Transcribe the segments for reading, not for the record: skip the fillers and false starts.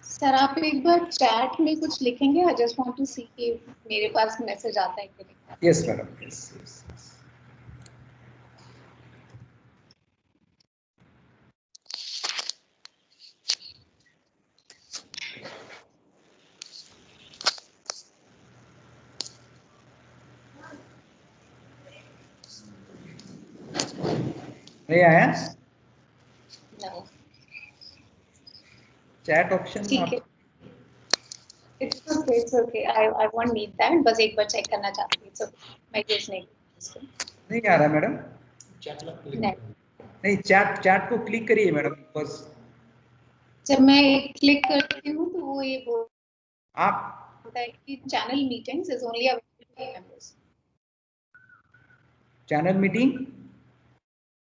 Sir आप एक बार chat में कुछ लिखेंगे? आई जस्ट वांट टू सी कि मेरे पास मैसेज आता है कि नहीं। Yes madam, yes. नहीं आया No. Chat option? ठीक है, it's okay I won't need that, बस एक बार चेक करना चाहती हूँ। सो मैं यूज नहीं आ रहा मैडम। नहीं, नहीं, चैट को क्लिक करिए मैडम बस। जब मैं क्लिक करती हूँ तो वो ये आप बोलता है कि channel meetings is only available to members. Channel meeting,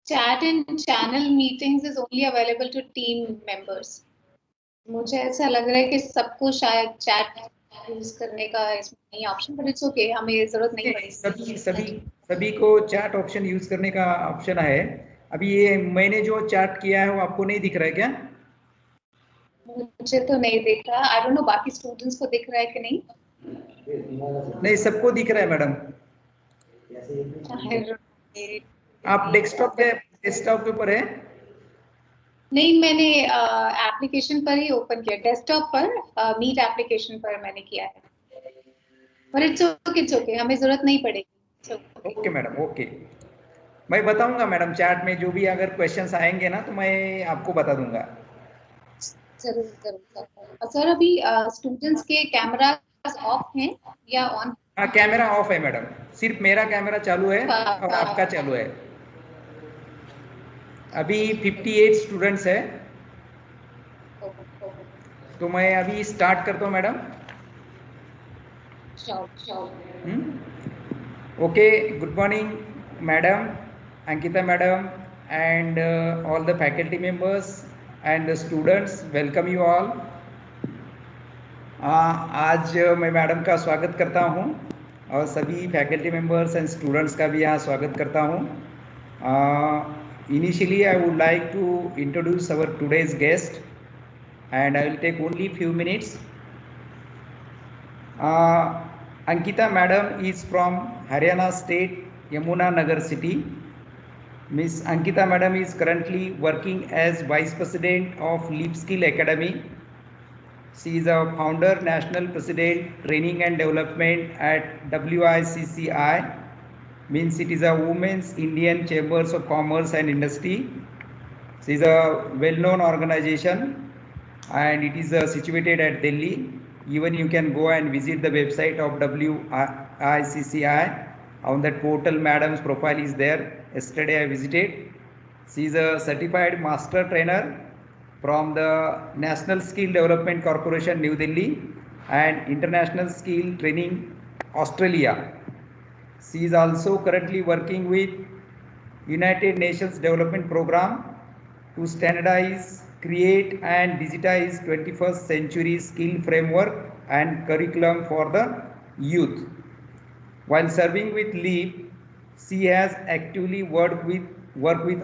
chat in channel meetings is only available to team members. मुझे ऐसा लग रहा है कि सबको शायद चैट यूज करने का इसमें नहीं ऑप्शन, बट इट्स ओके, हमें जरूरत नहीं पड़ेगी। सभी को चैट ऑप्शन यूज करने का ऑप्शन है। अभी ये मैंने जो चैट किया है वो आपको नहीं दिख रहा है क्या? मुझे तो नहीं दिख रहा, आई डोंट नो बाकी स्टूडेंट्स को दिख रहा है कि नहीं। नहीं, सबको दिख रहा है मैडम। आप डेस्कटॉप के ऊपर है? नहीं, मैंने एप्लीकेशन पर ही ओपन किया, डेस्कटॉप पर मीट एप्लीकेशन पर मैंने किया है। पर इट्स ओके, हमें जरूरत नहीं पड़ेगी। Okay madam, okay. मैं बताऊंगा मैडम, चैट में जो भी अगर क्वेश्चंस आएंगे ना तो मैं आपको बता दूंगा। जरूर जरूर सर। सर अभी स्टूडेंट्स के कैमरा ऑफ हैं या ऑन? हाँ, कैमरा ऑफ है मैडम, सिर्फ मेरा कैमरा चालू है और आपका चालू है। अभी 58 स्टूडेंट्स है, तो मैं अभी स्टार्ट करता हूँ madam. Okay, good morning madam, Ankita madam and all the faculty members and the students, welcome you all. आज मैं मैडम का स्वागत करता हूँ और सभी फैकल्टी मेंबर्स एंड स्टूडेंट्स का भी यहाँ स्वागत करता हूँ। Initially I would like to introduce our today's guest and I will take only few minutes. Ankita madam is from Haryana state, Yamuna Nagar city. Miss Ankita madam is currently working as Vice President of Leap Skill Academy. She is a founder, National President, Training and Development at WICCI. Means it is a Women's Indian Chambers of Commerce and Industry. She is a well-known organization and it is situated at Delhi. Even you can go and visit the website of WICCI. On that portal, madam's profile is there. Yesterday I visited. She is a certified master trainer from the National Skill Development Corporation, New Delhi, and International Skill Training, Australia. She is also currently working with United Nations Development Program to standardize, create and digitize 21st century skill framework and curriculum for the youth. While serving with LEAP, she has actively worked with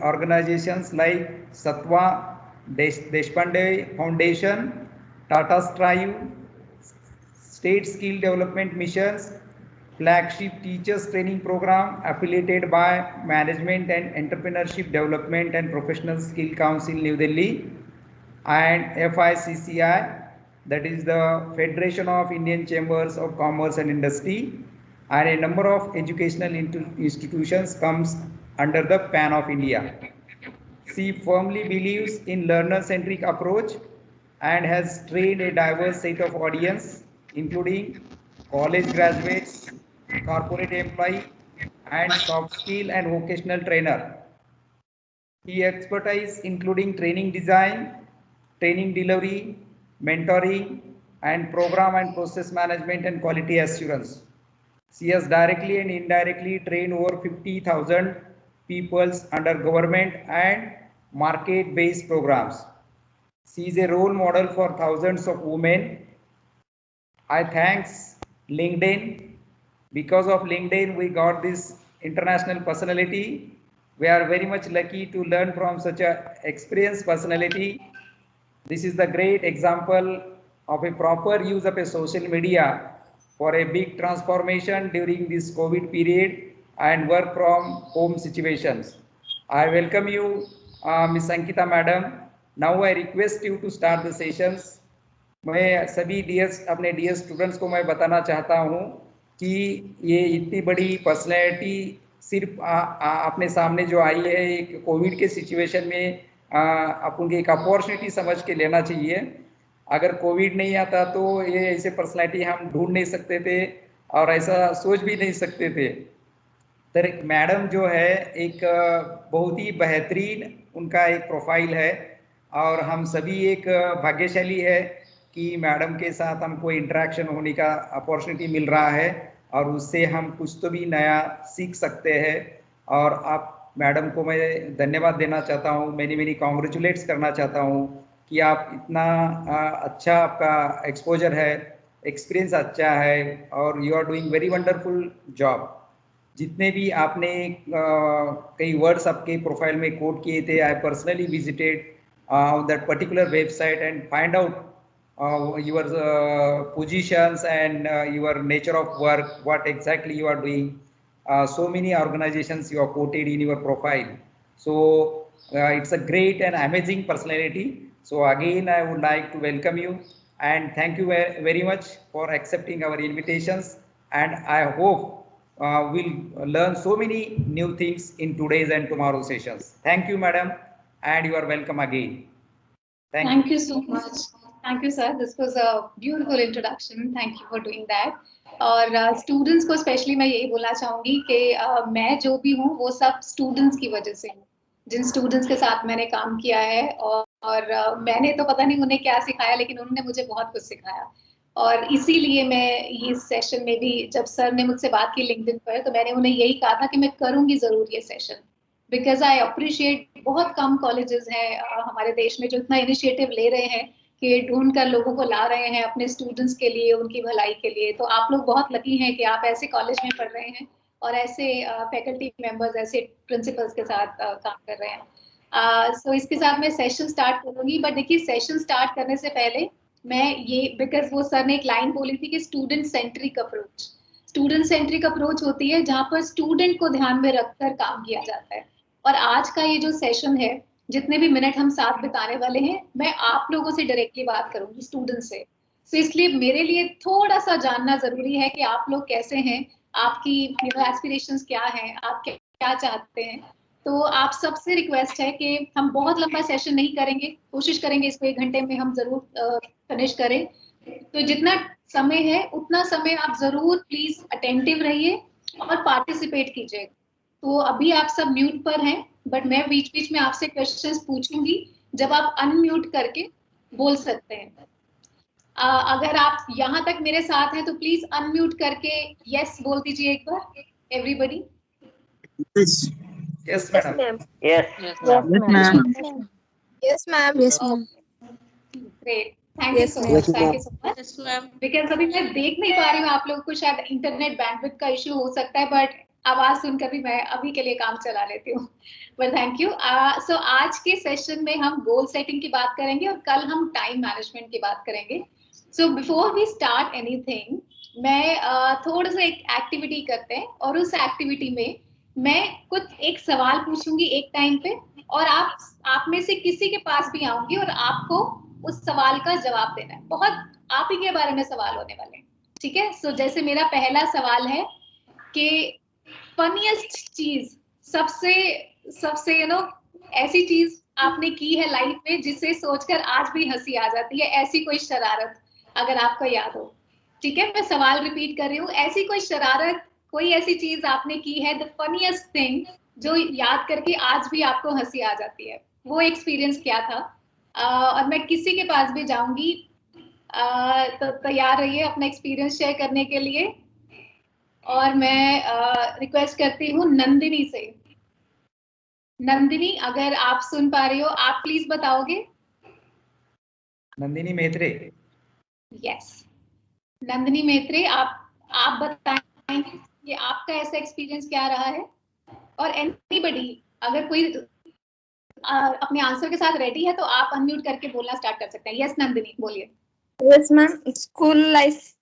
organizations like Satwa Deshpande Foundation, Tata Strive, State Skill Development Missions, flagship teachers training program affiliated by Management and Entrepreneurship Development and Professional Skill Council, New Delhi, and FICCI, that is the Federation of Indian Chambers of Commerce and Industry, and a number of educational institutions comes under the PAN of India. She firmly believes in learner-centric approach and has trained a diverse set of audience, including college graduates, corporate employee, and soft skill and vocational trainer. He expertise including training design, training delivery, mentoring, and program and process management and quality assurance. She has directly and indirectly trained over 50,000 people under government and market-based programs. She is a role model for thousands of women. I thanks LinkedIn. Because of LinkedIn, we got this international personality. We are very much lucky to learn from such a experienced personality. This is the great example of a proper use of a social media for a big transformation during this COVID period and work from home situations. I welcome you, Ms. Ankita Madam. Now I request you to start the sessions. मैं सभी अपने dear students को मैं बताना चाहता हूँ कि ये इतनी बड़ी पर्सनैलिटी सिर्फ अपने सामने जो आई है एक कोविड के सिचुएशन में अपन एक अपॉर्चुनिटी समझ के लेना चाहिए। अगर कोविड नहीं आता तो ये ऐसे पर्सनैलिटी हम ढूंढ नहीं सकते थे और ऐसा सोच भी नहीं सकते थे। तो एक मैडम जो है एक बहुत ही बेहतरीन उनका एक प्रोफाइल है और हम सभी एक भाग्यशाली है कि मैडम के साथ हमको इंटरेक्शन होने का अपॉर्चुनिटी मिल रहा है और उससे हम कुछ तो भी नया सीख सकते हैं। और आप मैडम को मैं धन्यवाद देना चाहता हूँ, मैनी कॉन्ग्रेचुलेट्स करना चाहता हूँ कि आप इतना अच्छा आपका एक्सपोजर है, एक्सपीरियंस अच्छा है और you are doing very wonderful job. जितने भी आपने कई वर्ड्स आपके प्रोफाइल में कोट किए थे, I personally visited that particular website and find out your positions and your nature of work, what exactly you are doing. So many organizations you are quoted in your profile. So it's a great and amazing personality. So again, I would like to welcome you and thank you very much for accepting our invitations. And I hope we'll learn so many new things in today's and tomorrow's sessions. Thank you, madam, and you are welcome again. Thank you so much. Thank you, sir. This was a beautiful introduction. Thank you for doing that. और students को specially मैं यही बोलना चाहूँगी कि मैं जो भी हूँ वो सब स्टूडेंट्स की वजह से हूँ, जिन स्टूडेंट्स के साथ मैंने काम किया है और मैंने तो पता नहीं उन्हें क्या सिखाया, लेकिन उन्होंने मुझे बहुत कुछ सिखाया। और इसीलिए मैं इस सेशन में भी, जब सर ने मुझसे बात की लिंक्डइन पर, तो मैंने उन्हें यही कहा था कि मैं करूँगी ज़रूर ये सेशन, बिकॉज आई अप्रिशिएट बहुत कम कॉलेजेस हैं हमारे देश में जो इतना इनिशिएटिव ले रहे हैं कि ढूंढ कर लोगों को ला रहे हैं अपने स्टूडेंट्स के लिए, उनकी भलाई के लिए। तो आप लोग बहुत लकी हैं कि आप ऐसे कॉलेज में पढ़ रहे हैं और ऐसे फैकल्टी मेंबर्स, ऐसे प्रिंसिपल्स के साथ काम कर रहे हैं। सो इसके साथ मैं सेशन स्टार्ट करूंगी। बट देखिए, सेशन स्टार्ट करने से पहले मैं ये, बिकॉज वो सर ने एक लाइन बोली थी कि student centric approach, student centric approach होती है जहाँ पर स्टूडेंट को ध्यान में रखकर काम किया जाता है। और आज का ये जो सेशन है, जितने भी मिनट हम साथ बिताने वाले हैं, मैं आप लोगों से डायरेक्टली बात करूंगी, स्टूडेंट से। तो इसलिए मेरे लिए थोड़ा सा जानना जरूरी है कि आप लोग कैसे हैं, आपकी एस्पिरेशंस क्या हैं, आप क्या चाहते हैं। तो आप सबसे रिक्वेस्ट है कि हम बहुत लंबा सेशन नहीं करेंगे, कोशिश करेंगे इसको 1 घंटे में हम जरूर फिनिश करें। तो जितना समय है उतना समय आप जरूर प्लीज अटेंटिव रहिए और पार्टिसिपेट कीजिए। तो अभी आप सब म्यूट पर हैं, बट मैं बीच बीच में आपसे क्वेश्चंस पूछूंगी, जब आप अनम्यूट करके बोल सकते हैं। अगर आप यहाँ तक मेरे साथ हैं तो प्लीज अनम्यूट करके यस बोल दीजिए एक बार, everybody. Yes madam. Yes ma'am. Yes, ma'am. Yes ma'am. Great, thank you so much, thank you so much. Yes ma'am. Because अभी मैं देख नहीं पा रही हूँ आप लोगों को, शायद इंटरनेट बैंडविड्थ का इशू हो सकता है, बट आवाज सुनकर भी मैं अभी के लिए काम चला लेती हूँ। But thank you. सो आज के सेशन में हम गोल सेटिंग की बात करेंगे और कल हम टाइम मैनेजमेंट की बात करेंगे। So before we start anything, मैं थोड़ा सा एक एक्टिविटी करते हैं और उस एक्टिविटी में मैं कुछ एक सवाल पूछूंगी एक टाइम पे, और आप में से किसी के पास भी आऊंगी और आपको उस सवाल का जवाब देना है। बहुत आप ही के बारे में सवाल होने वाले हैं, ठीक है। सो जैसे मेरा पहला सवाल है कि फनीएस्ट चीज, सबसे ऐसी चीज आपने की है लाइफ में जिसे सोचकर आज भी हंसी आ जाती है, ऐसी कोई शरारत अगर आपको याद हो। ठीक है, मैं सवाल रिपीट कर रही हूँ, ऐसी कोई शरारत, कोई ऐसी चीज आपने की है, द फनीएस्ट थिंग, जो याद करके आज भी आपको हंसी आ जाती है, वो एक्सपीरियंस क्या था। और मैं किसी के पास भी जाऊंगी, तो तैयार रहिए अपना एक्सपीरियंस शेयर करने के लिए। और मैं रिक्वेस्ट करती हूँ नंदिनी से। नंदिनी, अगर आप सुन पा रही हो, आप प्लीज बताओगे। नंदिनी मेत्रे। यस, नंदिनी मेत्रे, आप बताएंगे कि आपका ऐसा एक्सपीरियंस क्या रहा है। और एनीबडी, अगर कोई अपने आंसर के साथ रेडी है तो आप अनम्यूट करके बोलना स्टार्ट कर सकते हैं। यस नंदिनी, बोलिए। Yes, ma'am. School life.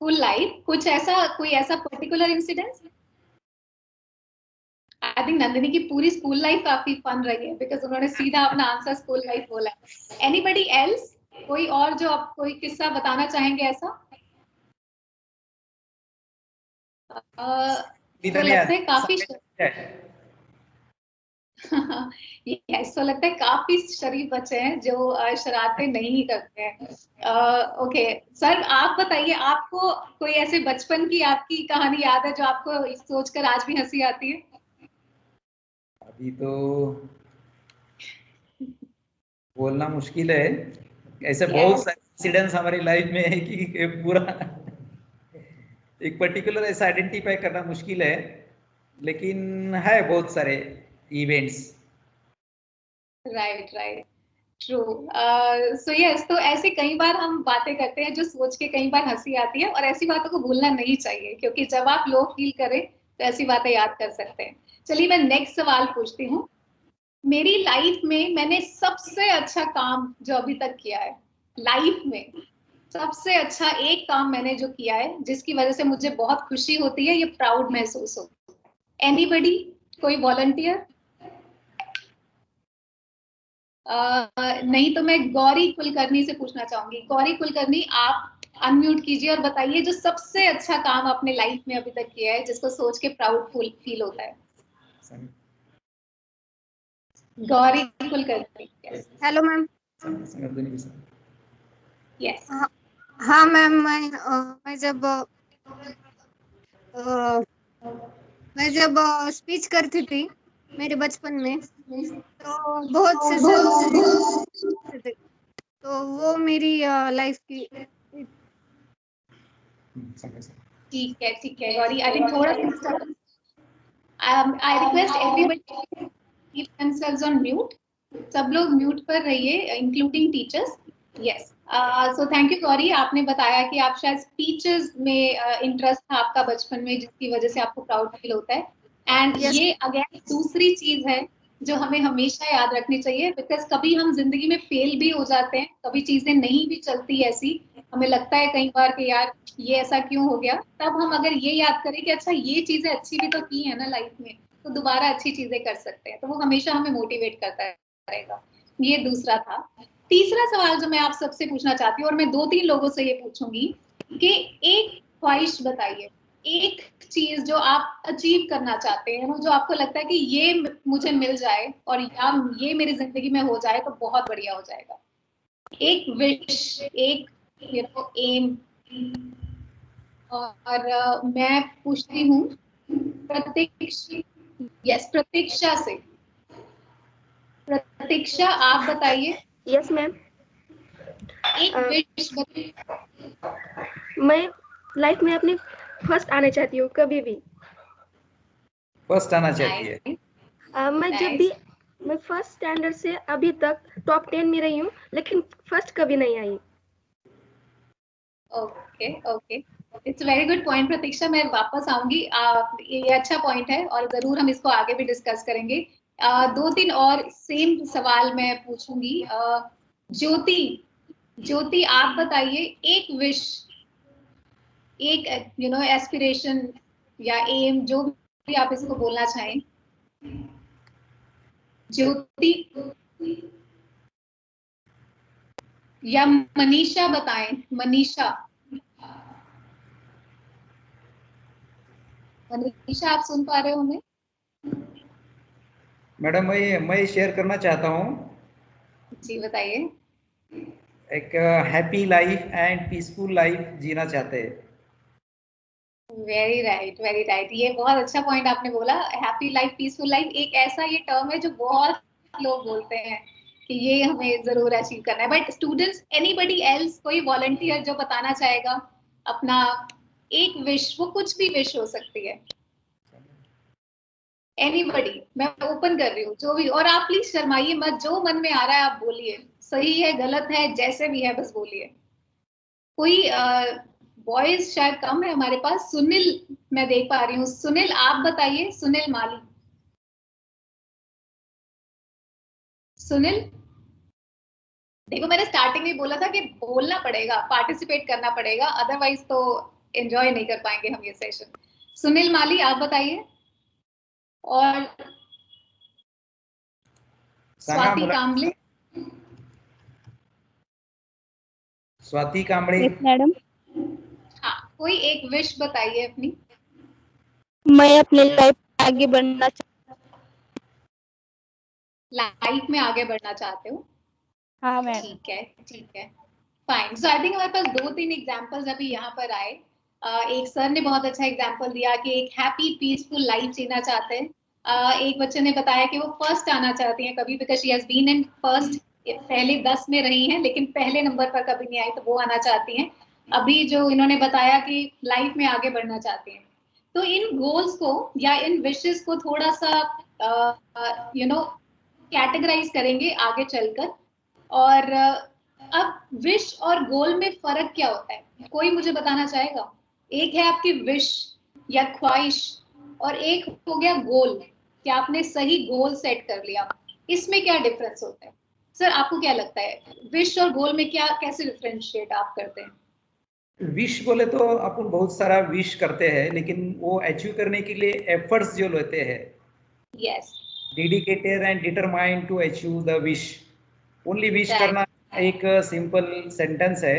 School life, कोई ऐसा particular incidence? I think Nandini की पूरी स्कूल लाइफ काफी फन रही है बिकॉज उन्होंने सीधा अपना आंसर स्कूल लाइफ बोला है। एनीबडी एल्स, कोई और जो आप कोई किस्सा बताना चाहेंगे ऐसा? तो लगता है काफी यस, तो लगता है काफी शरीफ बच्चे हैं जो शरारतें नहीं करते हैं। ओके सर, आप बताइए, आपको कोई ऐसे बचपन की आपकी कहानी याद है जो आपको सोचकर आज भी हंसी आती है? अभी तो बोलना मुश्किल है, ऐसे बहुत सारे इंसिडेंट्स हमारी लाइफ में है कि पूरा एक पर्टिकुलर ऐसा आइडेंटिफाई करना मुश्किल है, लेकिन है बहुत सारे events. Right right, true. So yes, तो ऐसे कई बार हम बातें करते हैं जो सोच के कई बार हंसी आती है, और ऐसी बातों को भूलना नहीं चाहिए क्योंकि जब आप लो फील करें तो ऐसी बातें याद कर सकते हैं। चलिए मैं नेक्स्ट सवाल पूछती हूँ। मेरी लाइफ में मैंने सबसे अच्छा काम जो अभी तक किया है, लाइफ में सबसे अच्छा एक काम मैंने जो किया है जिसकी वजह से मुझे बहुत खुशी होती है, ये प्राउड महसूस होता है। एनीबडी, कोई वॉलंटियर? नहीं तो मैं गौरी कुलकर्णी से पूछना चाहूंगी। गौरी कुलकर्णी, आप अनम्यूट कीजिए और बताइए जो सबसे अच्छा काम आपने लाइफ में अभी तक किया है जिसको सोच के प्राउड फील होता है। Gauri Kulkarni. Hello ma'am. Yes. हाँ मैम, मैं जब स्पीच करती थी मेरे बचपन में, तो बहुत से सर थे, तो वो मेरी लाइफ की। ठीक है गौरी, आई थिंक थोड़ा सा I request everybody keep themselves on mute. सब लोग म्यूट पर रहिए including teachers. Yes, so thank you Gauri, आपने बताया कि आप शायद स्पीचेस में इंटरेस्ट था आपका बचपन में जिसकी वजह से आपको प्राउड फील होता है। And Yes. ये अगेन दूसरी चीज है जो हमें हमेशा याद रखनी चाहिए, बिकॉज कभी हम जिंदगी में फेल भी हो जाते हैं, कभी चीजें नहीं भी चलती ऐसी, हमें लगता है कई बार कि यार ये ऐसा क्यों हो गया, तब हम अगर ये याद करें कि अच्छा ये चीजें अच्छी भी तो की है ना लाइफ में, तो दोबारा अच्छी चीजें कर सकते हैं, तो वो हमेशा हमें मोटिवेट करता रहेगा। ये दूसरा था। तीसरा सवाल जो मैं आप सबसे पूछना चाहती हूँ, और मैं 2-3 लोगों से ये पूछूंगी कि एक ख्वाहिश बताइए, एक चीज जो आप अचीव करना चाहते हैं, जो आपको लगता है कि ये मुझे मिल जाए और या ये मेरी जिंदगी में हो जाए तो बहुत बढ़िया हो जाएगा। एक विश, एक एम। और मैं पूछती हूँ प्रतीक्षा, यस प्रतीक्षा से। प्रतीक्षा, आप बताइए यस मैम। एक विश बताइए। मैं लाइफ में अपनी फर्स्ट आना चाहती हूँ, कभी भी। फर्स्ट आना चाहती है। मैं फर्स्ट स्टैंडर्ड से अभी तक टॉप 10 में रही हूँ, लेकिन फर्स्ट कभी नहीं आई। Okay okay, it's very good point Pratiksha, मैं वापस आऊंगी। ये अच्छा पॉइंट है और जरूर हम इसको आगे भी डिस्कस करेंगे। 2-3 और सेम सवाल मैं पूछूंगी। ज्योति, ज्योति आप बताइए एक विश, एक एस्पिरेशन या एम, जो भी आप इसको बोलना चाहें। ज्योति या मनीषा बताएं, मनीषा। मनीषा आप सुन पा रहे हो हमें? मैडम मैं शेयर करना चाहता हूँ, जी बताइए। एक happy life and peaceful life जीना चाहते हैं। वेरी राइट, वेरी राइट, ये बहुत अच्छा पॉइंट आपने बोला। हैप्पी लाइफ पीसफुल लाइफ एक ऐसा ये टर्म है जो बहुत लोग बोलते हैं कि ये हमें जरूर अचीव करना है। बट स्टूडेंट्स, एनीबडी एल्स, कोई वॉलंटियर जो बताना चाहेगा अपना एक विश, वो कुछ भी विश हो सकती है। एनीबडी, मैं ओपन कर रही हूँ जो भी, और आप प्लीज शर्माइए मत, जो मन में आ रहा है आप बोलिए, सही है गलत है जैसे भी है बस बोलिए। कोई बॉयज शायद कम है हमारे पास। सुनील मैं देख पा रही हूँ, सुनील आप बताइए, सुनील माली। सुनील देखो मैंने स्टार्टिंग में बोला था कि बोलना पड़ेगा, पार्टिसिपेट करना पड़ेगा, अदरवाइज तो एंजॉय नहीं कर पाएंगे हम ये सेशन। सुनील माली आप बताइए, और सांगा स्वाति मुला कांबले। स्वाति कांबळे। Yes madam. हाँ, कोई एक विश बताइए अपनी। मैं अपने लाइफ आगे बढ़ना लाइफ में आगे बढ़ना चाहते हो? हाँ मैम। ठीक है, ठीक है, फाइन। सो आई थिंक हमारे पास 2-3 एग्जांपल्स अभी यहाँ पर आए। एक सर ने बहुत अच्छा एग्जांपल दिया कि एक हैप्पी पीसफुल लाइफ जीना चाहते हैं। एक बच्चे ने बताया कि वो फर्स्ट आना चाहती हैं कभी, because she has been in first, पहले 10 में रही हैं लेकिन पहले नंबर पर कभी नहीं आई, तो वो आना चाहती हैं। अभी जो इन्होंने बताया कि लाइफ में आगे बढ़ना चाहती हैं। तो इन गोल्स को या इन विशेस को थोड़ा सा कैटेगराइज करेंगे आगे चलकर। और अब विश और गोल में फर्क क्या होता है, कोई मुझे बताना चाहेगा? एक है आपकी विश या ख्वाहिश, और एक हो गया गोल, कि आपने सही गोल सेट कर लिया। इसमें क्या डिफरेंस होता है सर, आपको क्या लगता है? विश और गोल में क्या, कैसे डिफरेंशिएट आप करते हैं? विश बोले तो अपन बहुत सारा विश करते हैं, लेकिन वो अचीव करने के लिए एफर्ट्स जो लेते हैं, yes, dedicated and determined to achieve the wish. Only wish करना एक सिंपल सेंटेंस है,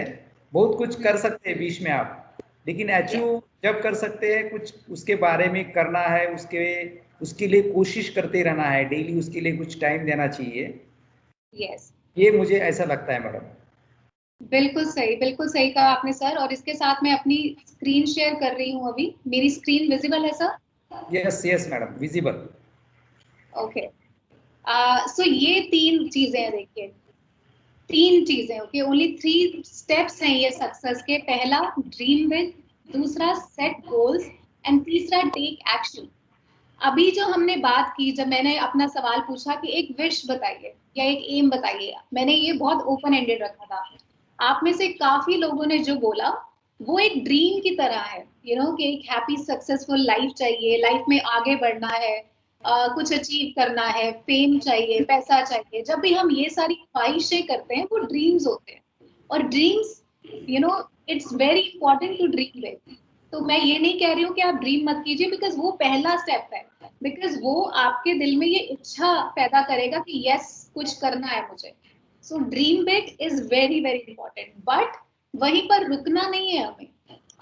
बहुत कुछ कर सकते हैं विश में आप, लेकिन अचीव जब कर सकते हैं कुछ उसके बारे में करना है, उसके लिए कोशिश करते रहना है, डेली उसके लिए कुछ टाइम देना चाहिए। यस, ये मुझे ऐसा लगता है मैडम। बिल्कुल सही कहा आपने सर। और इसके साथ मैं अपनी स्क्रीन शेयर कर रही हूँ अभी। मेरी स्क्रीन विजिबल है sir? Yes yes madam, visible. Okay. So ये 3 चीजें हैं, देखिए 3 चीजें, ओके, ओनली 3 स्टेप्स हैं ये सक्सेस के। पहला ड्रीम बिग, दूसरा सेट गोल्स, एंड तीसरा टेक एक्शन। अभी जो हमने बात की, जब मैंने अपना सवाल पूछा कि एक विश बताइए या एक एम बताइए, मैंने ये बहुत ओपन एंडेड रखा था। आप में से काफी लोगों ने जो बोला वो एक ड्रीम की तरह है, कि एक हैप्पी सक्सेसफुल लाइफ चाहिए, लाइफ में आगे बढ़ना है, कुछ अचीव करना है, फेम चाहिए, पैसा चाहिए। जब भी हम ये सारी ख्वाहिशें करते हैं वो ड्रीम्स होते हैं। और dreams, it's very important to dream big. तो मैं ये नहीं कह रही हूँ कि आप ड्रीम मत कीजिए, बिकॉज वो पहला स्टेप है, बिकॉज वो आपके दिल में ये इच्छा पैदा करेगा कि यस, कुछ करना है मुझे। So dream big is very very important, but वहीं पर रुकना नहीं है हमें,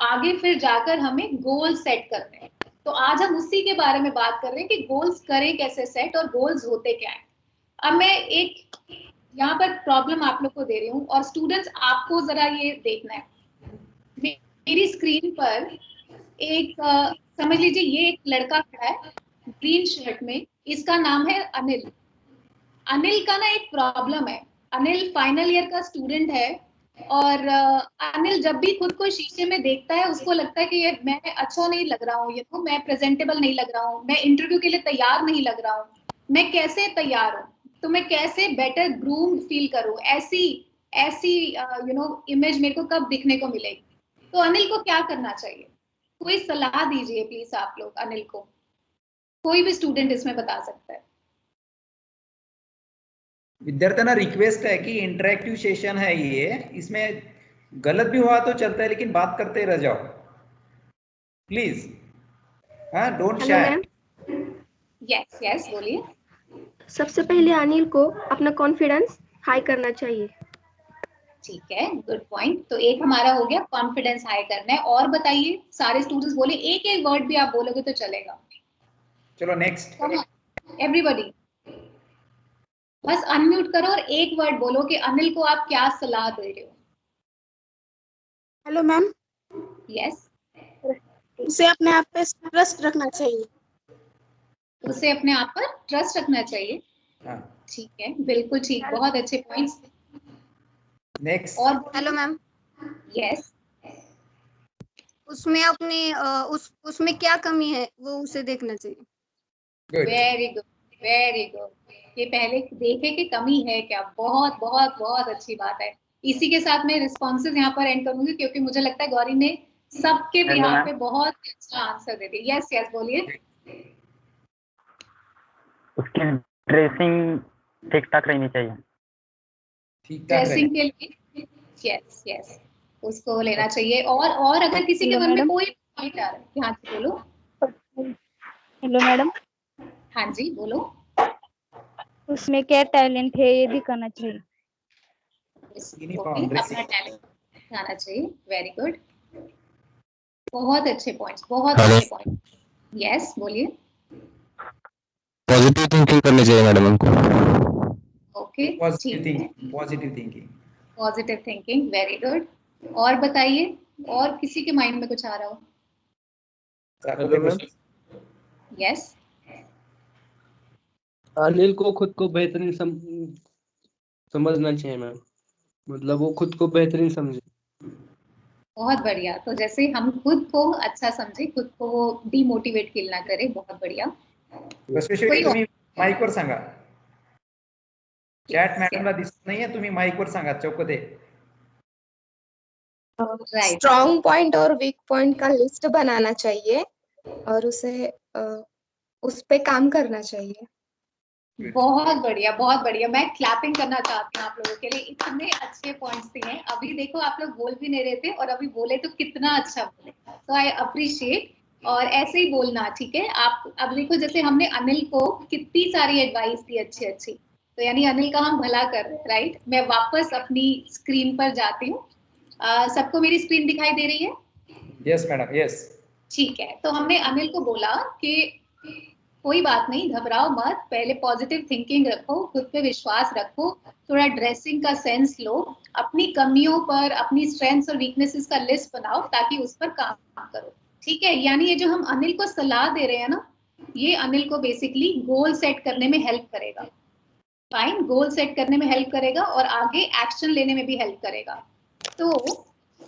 आगे फिर जाकर हमें गोल सेट करने हैं। तो आज हम उसी के बारे में बात कर रहे हैं कि गोल्स करें कैसे सेट, और गोल्स होते क्या है। अब मैं एक यहाँ पर प्रॉब्लम आप लोग को दे रही हूँ, और स्टूडेंट्स आपको जरा ये देखना है। मेरी स्क्रीन पर एक समझ लीजिए ये एक लड़का खड़ा है ग्रीन शर्ट में, इसका नाम है अनिल। अनिल का ना एक प्रॉब्लम है। अनिल फाइनल ईयर का स्टूडेंट है, और अनिल जब भी खुद को शीशे में देखता है उसको लगता है कि ये मैं अच्छा नहीं लग रहा हूँ, ये तो मैं प्रेजेंटेबल नहीं लग रहा हूँ, मैं इंटरव्यू के लिए तैयार नहीं लग रहा हूँ, मैं कैसे तैयार हूँ, तो मैं कैसे बेटर ग्रूम्ड फील करूँ, ऐसी ऐसी इमेज मेरे को कब दिखने को मिलेगी। तो अनिल को क्या करना चाहिए? कोई सलाह दीजिए प्लीज आप लोग अनिल को। कोई भी स्टूडेंट इसमें बता सकता है। विद्यार्थ्यांना रिक्वेस्ट है कि इंटरेक्टिव सेशन है ये, इसमें गलत भी हुआ तो चलता है, लेकिन बात करते रह जाओ प्लीज। हाँ, don't hello shy. Ma'am. Yes yes, बोलिए। सबसे पहले अनिल को अपना कॉन्फिडेंस हाई करना चाहिए। ठीक है, गुड पॉइंट। तो एक हमारा हो गया कॉन्फिडेंस हाई करना है। और बताइए, सारे स्टूडेंट्स बोले, एक एक वर्ड भी आप बोलोगे तो चलेगा। चलो नेक्स्ट। एवरीबॉडी बस अनम्यूट करो और एक वर्ड बोलो कि अनिल को आप क्या सलाह दे रहे हो। Hello ma'am. यस। उसे अपने आप पे ट्रस्ट रखना चाहिए। उसे अपने आप पर ट्रस्ट रखना चाहिए। हाँ, ठीक है, बिल्कुल ठीक, बहुत अच्छे पॉइंट्स। नेक्स्ट। और हेलो मैम। यस, उसमें अपने उसमें क्या कमी है वो उसे देखना चाहिए। Good. Very good, very good. ये पहले देखे कि कमी है क्या। बहुत बहुत बहुत अच्छी बात है। इसी के साथ मैं रिस्पॉन्सेज यहाँ पर एंड करूंगी, क्योंकि मुझे लगता है गौरी ने सबके बिहाफ पे बहुत अच्छा आंसर दे दिया। यस यस, बोलिए। उसकी ड्रेसिंग ठीक ठाक रहनी चाहिए। ठीक ठाक ड्रेसिंग के लिए। यस यस, उसको लेना चाहिए। और अगर किसी के मन में कोई पॉइंट आ रहा है, हाँ जी बोलो। हेलो मैडम, हाँ जी बोलो। उसमें क्या टैलेंट है ये दिखाना चाहिए। ओके, अपना टैलेंट दिखाना चाहिए। वेरी गुड, बहुत अच्छे पॉइंट्स, बहुत अच्छे पॉइंट। यस बोलिए। पॉजिटिव थिंकिंग करनी चाहिए मैडम हमको। ओके पॉजिटिव ठीक है, thinking, positive thinking. Positive thinking, very good. और बताइए, और किसी के माइंड में कुछ आ रहा हो? Hello ma'am, yes. अनिल को खुद को बेहतरीन समझना चाहिए मैम, मतलब वो खुद को बेहतरीन समझे। बहुत बढ़िया, तो जैसे हम खुद को अच्छा समझे, खुद को वो डिमोटिवेट फील ना करे। बहुत बढ़िया। स्पेशली तुम्ही माईकवर सांगा, चॅट Yes, मॅडमला दिसत नाहीये, तुम्ही माईकवर सांगा चौकदे। राइट। स्ट्रॉन्ग पॉइंट और वीक पॉइंट का लिस्ट बनाना चाहिए और उस पे काम करना चाहिए। बहुत बढ़िया, बहुत बढ़िया। मैं क्लैपिंग करना चाहती हूँ आप लोगों के लिए, इतने अच्छे पॉइंट्स दिए हैं। अभी देखो आप लोग बोल भी नहीं रहे थे और अभी बोले तो कितना अच्छा बोले। तो आई अप्रिशिएट, और ऐसे ही बोलना, ठीक है। आप अब देखो, जैसे हमने अनिल को कितनी सारी एडवाइस दी अच्छी अच्छी, तो यानी अनिल का हम भला कर रहे हैं, राइट। मैं वापस अपनी स्क्रीन पर जाती हूँ। सबको मेरी स्क्रीन दिखाई दे रही है? Yes madam, yes. ठीक है, तो हमने अनिल को बोला कि कोई बात नहीं, घबराओ मत, पहले पॉजिटिव थिंकिंग रखो, खुद पे विश्वास रखो, थोड़ा ड्रेसिंग का सेंस लो, अपनी कमियों पर, अपनी स्ट्रेंथ्स और वीकनेसेस का लिस्ट बनाओ, ताकि उस पर काम करो। ठीक है, यानी ये जो हम अनिल को सलाह दे रहे हैं ना, ये अनिल को बेसिकली गोल सेट करने में हेल्प करेगा। फाइन, गोल सेट करने में हेल्प करेगा और आगे एक्शन लेने में भी हेल्प करेगा। तो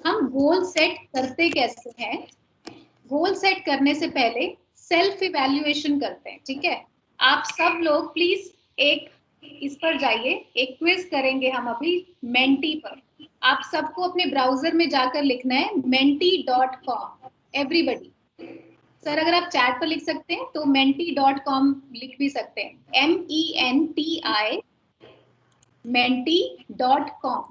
हम गोल सेट करते कैसे हैं? गोल सेट करने से पहले सेल्फ इवैल्यूएशन करते हैं, ठीक है। आप सब लोग प्लीज एक इस पर जाइए, एक क्विज करेंगे हम अभी मेंटी पर। आप सबको अपने ब्राउजर में जाकर लिखना है menti.com, एवरीबॉडी। सर अगर आप चैट पर लिख सकते हैं तो menti.com लिख भी सकते हैं, MENTI, menti.com।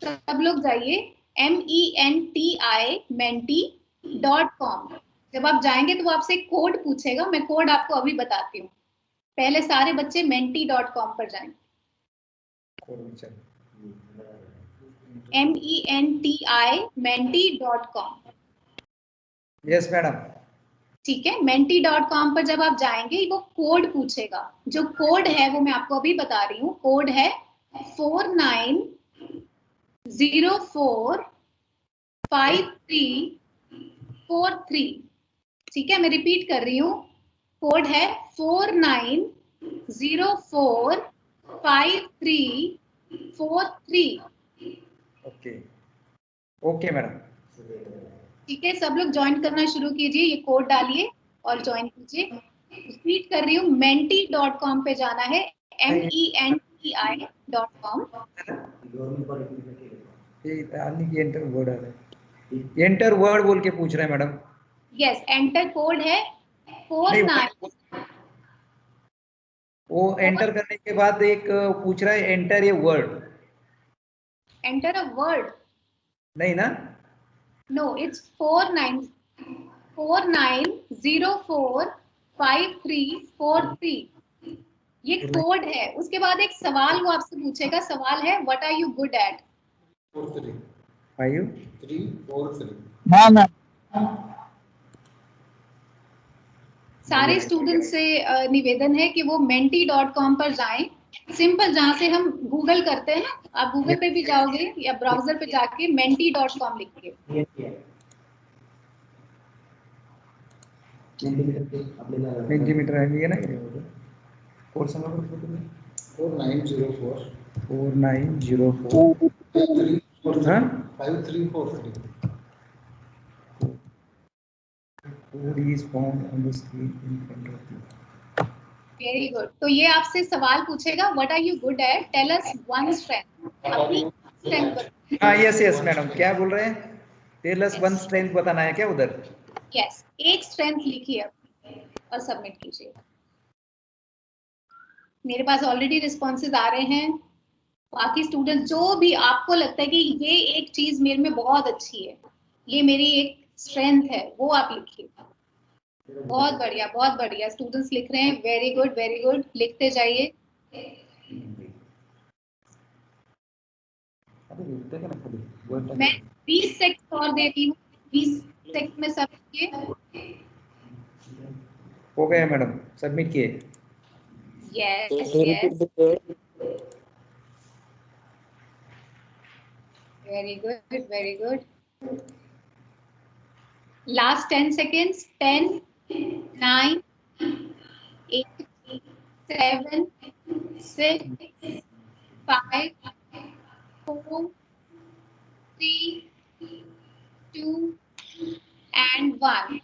सब लोग जाइए MENTI, menti.com। जब आप जाएंगे तो वो आपसे कोड पूछेगा, मैं कोड आपको अभी बताती हूँ। पहले सारे बच्चे menti.com पर जाएं, MENTI, menti.com। Yes madam. ठीक है, menti.com पर जब आप जाएंगे वो कोड पूछेगा। जो कोड है वो मैं आपको अभी बता रही हूँ। कोड है 49045343। ठीक है, मैं रिपीट कर रही हूँ, कोड है 49045343। Okay, okay madam. ठीक है, सब लोग ज्वाइन करना शुरू कीजिए, ये कोड डालिए और ज्वाइन कीजिए। रिपीट कर रही हूँ, menti.com पे जाना है, MENTI.com। एंटर वर्ड आ रहा है, एंटर वर्ड बोल के पूछ रहा है मैडम। यस, एंटर कोड है 49। वो एंटर करने के बाद एक पूछ रहा है enter a word. Enter a word? नहीं ना? No, it's 49045343। ये कोड है। उसके बाद एक सवाल वो आपसे पूछेगा, सवाल है what are you good at? 5 3 4 3। हाँ मैम। सारे स्टूडेंट से निवेदन है कि वो menti.com पर जाएं। सिंपल, जहां से हम गूगल करते हैं, आप गूगल पे भी जाओगे या ब्राउजर पे जाके menti.com लिखिए। सेंटीमीटर है ये ना, कोड सांगा 4904 4904 हाँ 5343। code is found on the screen in front of you। Very good. तो ये आपसे सवाल पूछेगा what are you good at, tell us one strength, अपनी स्ट्रेंथ। हाँ यस यस मैडम, क्या बोल रहे हैं? टेल अस वन स्ट्रेंथ बताना है क्या उधर? यस, एक स्ट्रेंथ लिखिए और सबमिट कीजिए। मेरे पास ऑलरेडी रिस्पॉन्सेज आ रहे हैं। बाकी स्टूडेंट जो भी आपको लगता है कि ये एक चीज मेरे में बहुत अच्छी है, ये मेरी एक स्ट्रेंथ है, वो आप लिखिए। बहुत बढ़िया स्टूडेंट्स लिख रहे हैं, वेरी गुड, लिखते जाइए। मैं 20 सेकंड और देती हूँ, 20 सेकंड में सब लिखिए। हो गया मैडम, सबमिट किए। Yes very good. Last 10 seconds. 10, 9, 8, 7, 6, 5, 4, 3, 2 and 1.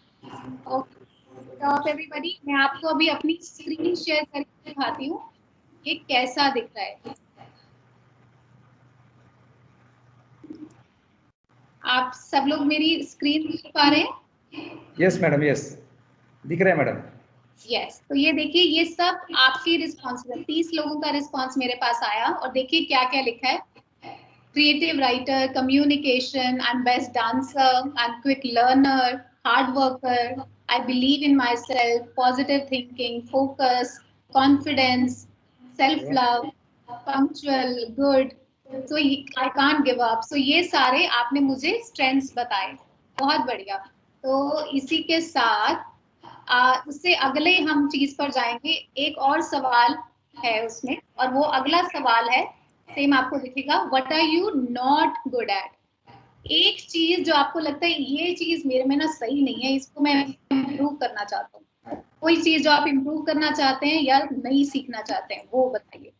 Okay. Stop everybody. मैं आपको अभी अपनी स्क्रीन शेयर करके दिखाती हूँ ये कैसा दिख रहा है। आप सब लोग मेरी स्क्रीन देख पा रहे हैं? यस मैडम, यस दिख रहा है मैडम। यस तो ये देखिए, ये सब आपकी रिस्पॉन्सिबिलिटी, 30 लोगों का रिस्पॉन्स मेरे पास आया और देखिए क्या क्या लिखा है। Creative writer, communication, I am best dancer, I am quick learner, hard worker, I believe in my self, positive thinking, focus, confidence, self love, punctual, good, so I can't give up. So ये सारे आपने मुझे strengths बताए, बहुत बढ़िया। तो इसी के साथ उससे अगले हम चीज पर जाएंगे। एक और सवाल है उसमें, और वो अगला सवाल है, सेम आपको दिखेगा, what are you not good at. एक चीज जो आपको लगता है ये चीज मेरे में ना सही नहीं है, इसको मैं इम्प्रूव करना चाहता हूँ। कोई चीज जो आप इम्प्रूव करना चाहते हैं या नहीं सीखना चाहते हैं, वो बताइए।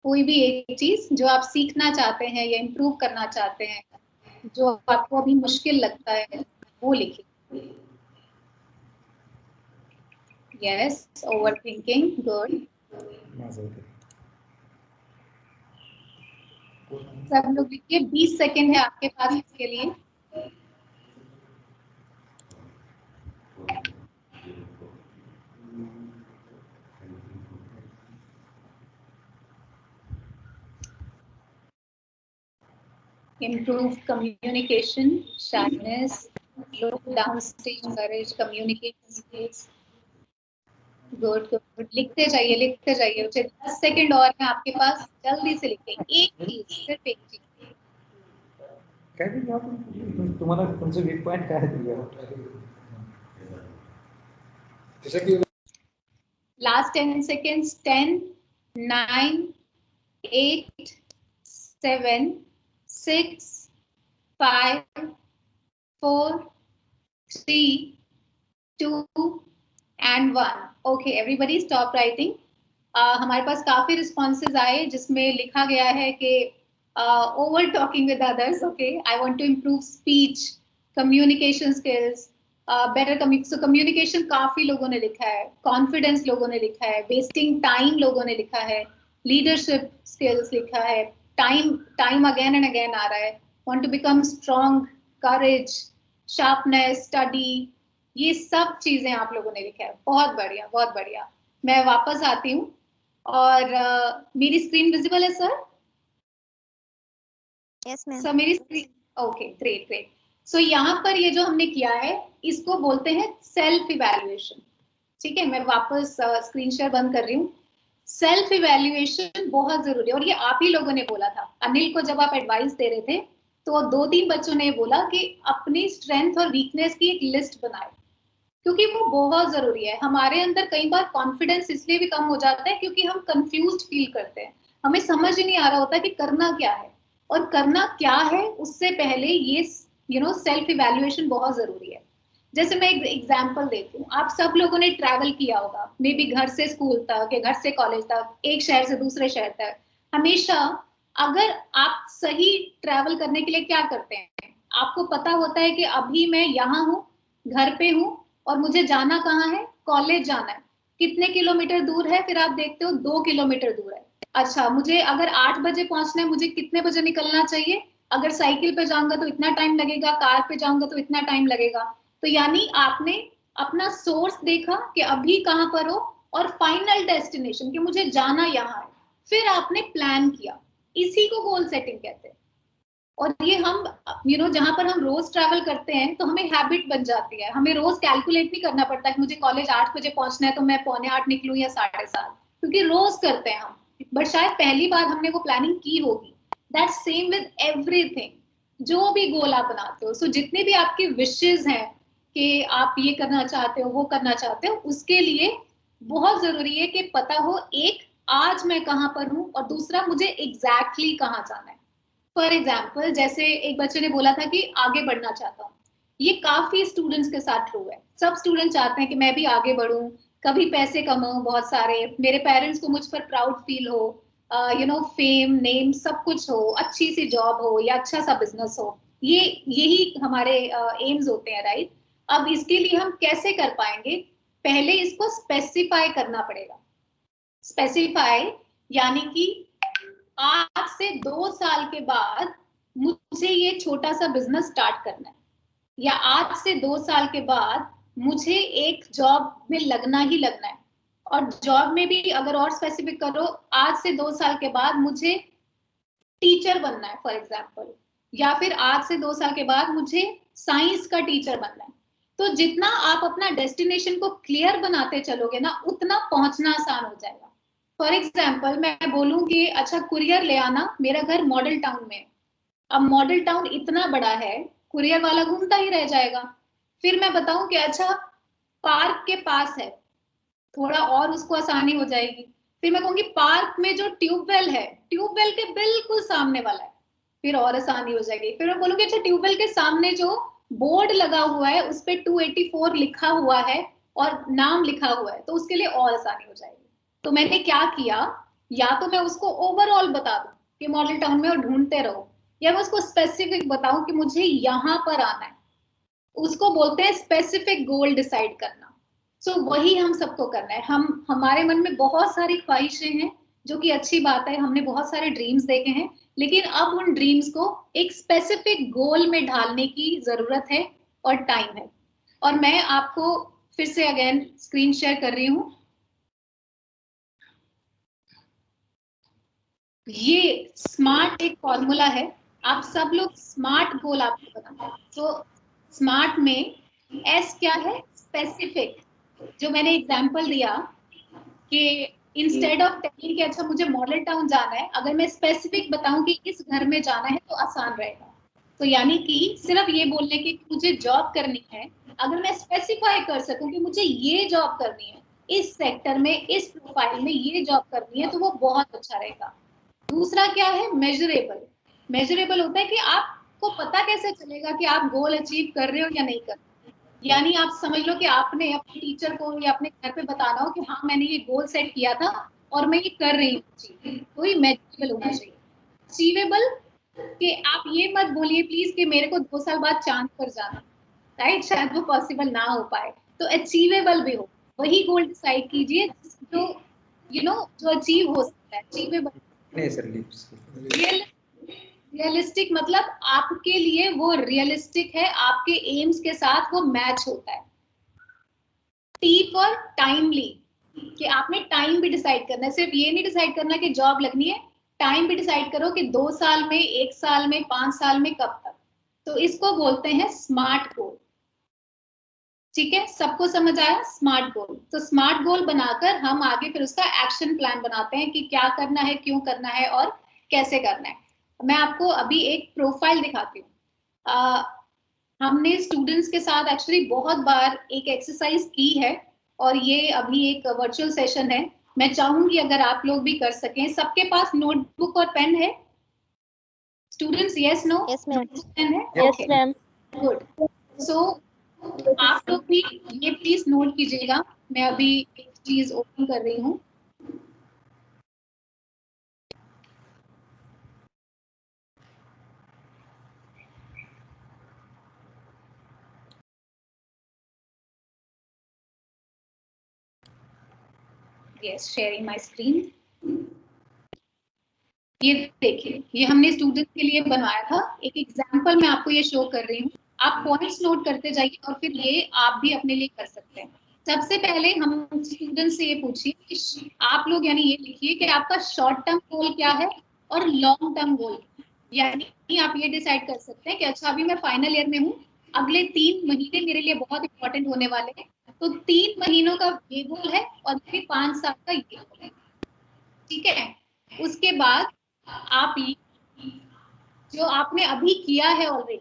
कोई भी एक चीज जो आप सीखना चाहते हैं या इम्प्रूव करना चाहते हैं, जो आपको अभी मुश्किल लगता है, वो लिखिए। Yes, overthinking, good. सब लोग लिखिए, 20 सेकंड है आपके पास इसके लिए। Improve communication, shyness, low downstage courage, communication skills. Good good, लिखते जाइए। 10 सेकंड और है आपके पास, जल्दी से लिखिए। एक चीज, सिर्फ एक चीज। काय दिलं आपण? तुम्हाला तुमचे वीक पॉइंट काय दिले? Last 10 seconds. 10, 9, 8, 7, 6, 5, 4, 3, 2 and 1. Okay, everybody stop writing. हमारे पास काफी रिस्पॉन्सेज आए जिसमें लिखा गया है कि over talking with others, okay, I want to improve speech, communication skills, better communication काफी लोगों ने लिखा है, कॉन्फिडेंस लोगों ने लिखा है, वेस्टिंग टाइम लोगों ने लिखा है, लीडरशिप स्किल्स लिखा है, टाइम अगेन एंड अगेन आ रहा है, want to become strong, courage, sharpness, study, ये सब चीजें आप लोगों ने लिखा है। बहुत बढ़िया। मैं वापस आती हूँ और मेरी स्क्रीन विजिबल है सर? Yes ma'am. सर मेरी स्क्रीन, ओके, ग्रेट। सो यहाँ पर ये जो हमने किया है इसको बोलते हैं सेल्फ इवैल्यूएशन। ठीक है, मैं वापस स्क्रीन शेयर बंद कर रही हूँ। सेल्फ इवैल्यूएशन बहुत जरूरी है और ये आप ही लोगों ने बोला था। अनिल को जब आप एडवाइस दे रहे थे तो 2-3 बच्चों ने बोला कि अपनी स्ट्रेंथ और वीकनेस की एक लिस्ट बनाए, क्योंकि वो बहुत जरूरी है। हमारे अंदर कई बार कॉन्फिडेंस इसलिए भी कम हो जाता है क्योंकि हम कंफ्यूज्ड फील करते हैं, हमें समझ ही नहीं आ रहा होता कि करना क्या है, और करना क्या है उससे पहले ये सेल्फ इवैल्यूएशन बहुत जरूरी है। जैसे मैं एक एग्जांपल देती हूँ, आप सब लोगों ने ट्रैवल किया होगा, मे बी घर से स्कूल तक या घर से कॉलेज तक, एक शहर से दूसरे शहर तक। हमेशा अगर आप सही ट्रैवल करने के लिए क्या करते हैं, आपको पता होता है कि अभी मैं यहाँ हूँ, घर पे हूँ, और मुझे जाना कहाँ है, कॉलेज जाना है, कितने किलोमीटर दूर है, फिर आप देखते हो 2 किलोमीटर दूर है। अच्छा, मुझे अगर 8 बजे पहुंचना है, मुझे कितने बजे निकलना चाहिए, अगर साइकिल पे जाऊंगा तो इतना टाइम लगेगा, कार पे जाऊंगा तो इतना टाइम लगेगा। तो यानी आपने अपना सोर्स देखा कि अभी कहाँ पर हो, और फाइनल डेस्टिनेशन कि मुझे जाना यहाँ है, फिर आपने प्लान किया। इसी को गोल सेटिंग कहते हैं। और ये हम जहां पर हम रोज ट्रैवल करते हैं तो हमें हैबिट बन जाती है, हमें रोज कैलकुलेट नहीं करना पड़ता कि मुझे कॉलेज 8 बजे पहुंचना है तो मैं 7:45 निकलूं या 7:30, क्योंकि रोज करते हैं हम। बट शायद पहली बार हमने वो प्लानिंग की होगी। दैट्स सेम विद एवरीथिंग, जो भी गोल आप बनाते हो। सो जितने भी आपकी विशेज हैं कि आप ये करना चाहते हो, वो करना चाहते हो, उसके लिए बहुत जरूरी है कि पता हो, एक आज मैं कहाँ पर हूँ, और दूसरा मुझे एग्जैक्टली कहाँ जाना है। फॉर एग्जाम्पल, जैसे एक बच्चे ने बोला था कि आगे बढ़ना चाहता हूँ। ये काफी स्टूडेंट्स के साथ ट्रू है। सब स्टूडेंट चाहते हैं कि मैं भी आगे बढ़ूं, कभी पैसे कमाऊं बहुत सारे, मेरे पेरेंट्स को मुझ पर प्राउड फील हो, फेम नेम सब कुछ हो, अच्छी सी जॉब हो या अच्छा सा बिजनेस हो। यही हमारे एम्स होते हैं, राइट। अब इसके लिए हम कैसे कर पाएंगे? पहले इसको स्पेसिफाई करना पड़ेगा। स्पेसिफाई यानी कि आज से 2 साल के बाद मुझे ये छोटा सा बिजनेस स्टार्ट करना है, या आज से 2 साल के बाद मुझे एक जॉब में लगना ही लगना है। और जॉब में भी अगर और स्पेसिफिक करो, आज से 2 साल के बाद मुझे टीचर बनना है फॉर एग्जाम्पल, या फिर आज से 2 साल के बाद मुझे साइंस का टीचर बनना है। तो जितना आप अपना डेस्टिनेशन को क्लियर बनाते चलोगे ना, उतना पहुंचना आसान हो जाएगा। फॉर एग्जाम्पल, मैं बोलूं कि अच्छा कुरियर ले आना, मेरा घर मॉडल टाउन में। अब मॉडल टाउन इतना बड़ा है, कुरियर वाला घूमता ही रह जाएगा। फिर मैं बताऊं कि अच्छा पार्क के पास है, थोड़ा और उसको आसानी हो जाएगी। फिर मैं कहूंगी पार्क में जो ट्यूबवेल है, ट्यूबवेल के बिल्कुल सामने वाला है, फिर और आसानी हो जाएगी। फिर मैं बोलूंगी अच्छा ट्यूबवेल के सामने जो बोर्ड लगा हुआ है उस पे 284 लिखा हुआ है और नाम लिखा हुआ है, तो उसके लिए और आसानी हो जाएगी। तो मैंने क्या किया, या तो मैं उसको ओवरऑल बता दूं कि मॉडल टाउन में और ढूंढते रहो, या मैं उसको स्पेसिफिक बताऊं कि मुझे यहाँ पर आना है। उसको बोलते हैं स्पेसिफिक गोल डिसाइड करना। सो वही हम सबको करना है। हमारे मन में बहुत सारी ख्वाहिशें हैं, जो कि अच्छी बात है, हमने बहुत सारे ड्रीम्स देखे हैं, लेकिन अब उन ड्रीम्स को एक स्पेसिफिक गोल में ढालने की जरूरत है और टाइम है। और मैं आपको फिर से अगेन स्क्रीन शेयर कर रही हूँ। ये स्मार्ट एक फॉर्मूला है, आप सब लोग स्मार्ट गोल आपको बनाना है। तो स्मार्ट में एस क्या है? स्पेसिफिक। जो मैंने एग्जांपल दिया कि इंस्टेड ऑफ टेलिंग कि अच्छा मुझे मॉडल टाउन जाना है, अगर मैं स्पेसिफिक बताऊं कि इस घर में जाना है तो आसान रहेगा। तो यानी कि सिर्फ ये बोलने की कि मुझे जॉब करनी है, अगर मैं स्पेसिफाई कर सकूं कि मुझे ये जॉब करनी है, इस सेक्टर में, इस प्रोफाइल में ये जॉब करनी है, तो वो बहुत अच्छा रहेगा। दूसरा क्या है? मेजरेबल। मेजरेबल होता है कि आपको पता कैसे चलेगा कि आप गोल अचीव कर रहे हो या नहीं कर रहे। यानी आप समझ लो कि आपने अपने टीचर को या अपने घर पे बताना हो कि हाँ मैंने ये गोल सेट किया था और मैं ये कर रही हूँ, तो ये मेजरेबल होना चाहिए। अचीवेबल कि आप ये मत बोलिए प्लीज कि मेरे को 2 साल बाद चांद पर जाना, राइट, शायद वो पॉसिबल ना हो पाए। तो अचीवेबल भी हो, वही गोल डिसाइड कीजिए जो जो अचीव हो सकता है। अचीवेबल, रियलिस्टिक मतलब आपके लिए वो रियलिस्टिक है, आपके एम्स के साथ वो मैच होता है। टी फॉर टाइमली, कि आपने टाइम भी डिसाइड करना है। सिर्फ ये नहीं डिसाइड करना कि जॉब लगनी है, टाइम भी डिसाइड करो कि 2 साल में, 1 साल में, 5 साल में, कब तक। तो इसको बोलते हैं स्मार्ट गोल। ठीक है, सबको समझ आया? स्मार्ट गोल। तो स्मार्ट गोल बनाकर हम आगे फिर उसका एक्शन प्लान बनाते हैं कि क्या करना है, क्यों करना है और कैसे करना है। मैं आपको अभी एक प्रोफाइल दिखाती हूँ। हमने स्टूडेंट्स के साथ एक्चुअली बहुत बार एक एक्सरसाइज की है, और ये अभी एक वर्चुअल सेशन है। मैं चाहूंगी अगर आप लोग भी कर सकें। सबके पास नोटबुक और पेन है? Students, yes no? Yes ma'am. Pen है? Yes ma'am. गुड। सो आप लोग भी ये प्लीज नोट कीजिएगा। मैं अभी एक चीज ओपन कर रही हूँ। Yes, sharing my screen. ये देखिए, ये हमने स्टूडेंट के लिए बनवाया था। एक एग्जांपल मैं आपको ये शो कर रही हूँ। आप पॉइंट्स नोट करते जाइए और फिर ये आप भी अपने लिए कर सकते हैं। सबसे पहले हम स्टूडेंट से ये पूछिए कि आप लोग यानी ये लिखिए कि आपका शॉर्ट टर्म गोल क्या है और लॉन्ग टर्म गोल, यानी आप ये डिसाइड कर सकते हैं कि अच्छा अभी मैं फाइनल ईयर में हूँ, अगले 3 महीने मेरे लिए बहुत इंपॉर्टेंट होने वाले हैं, तो 3 महीनों का ये गोल है और मेरे 5 साल का ये गोल है। ठीक है, उसके बाद आप जो आपने अभी किया है ऑलरेडी,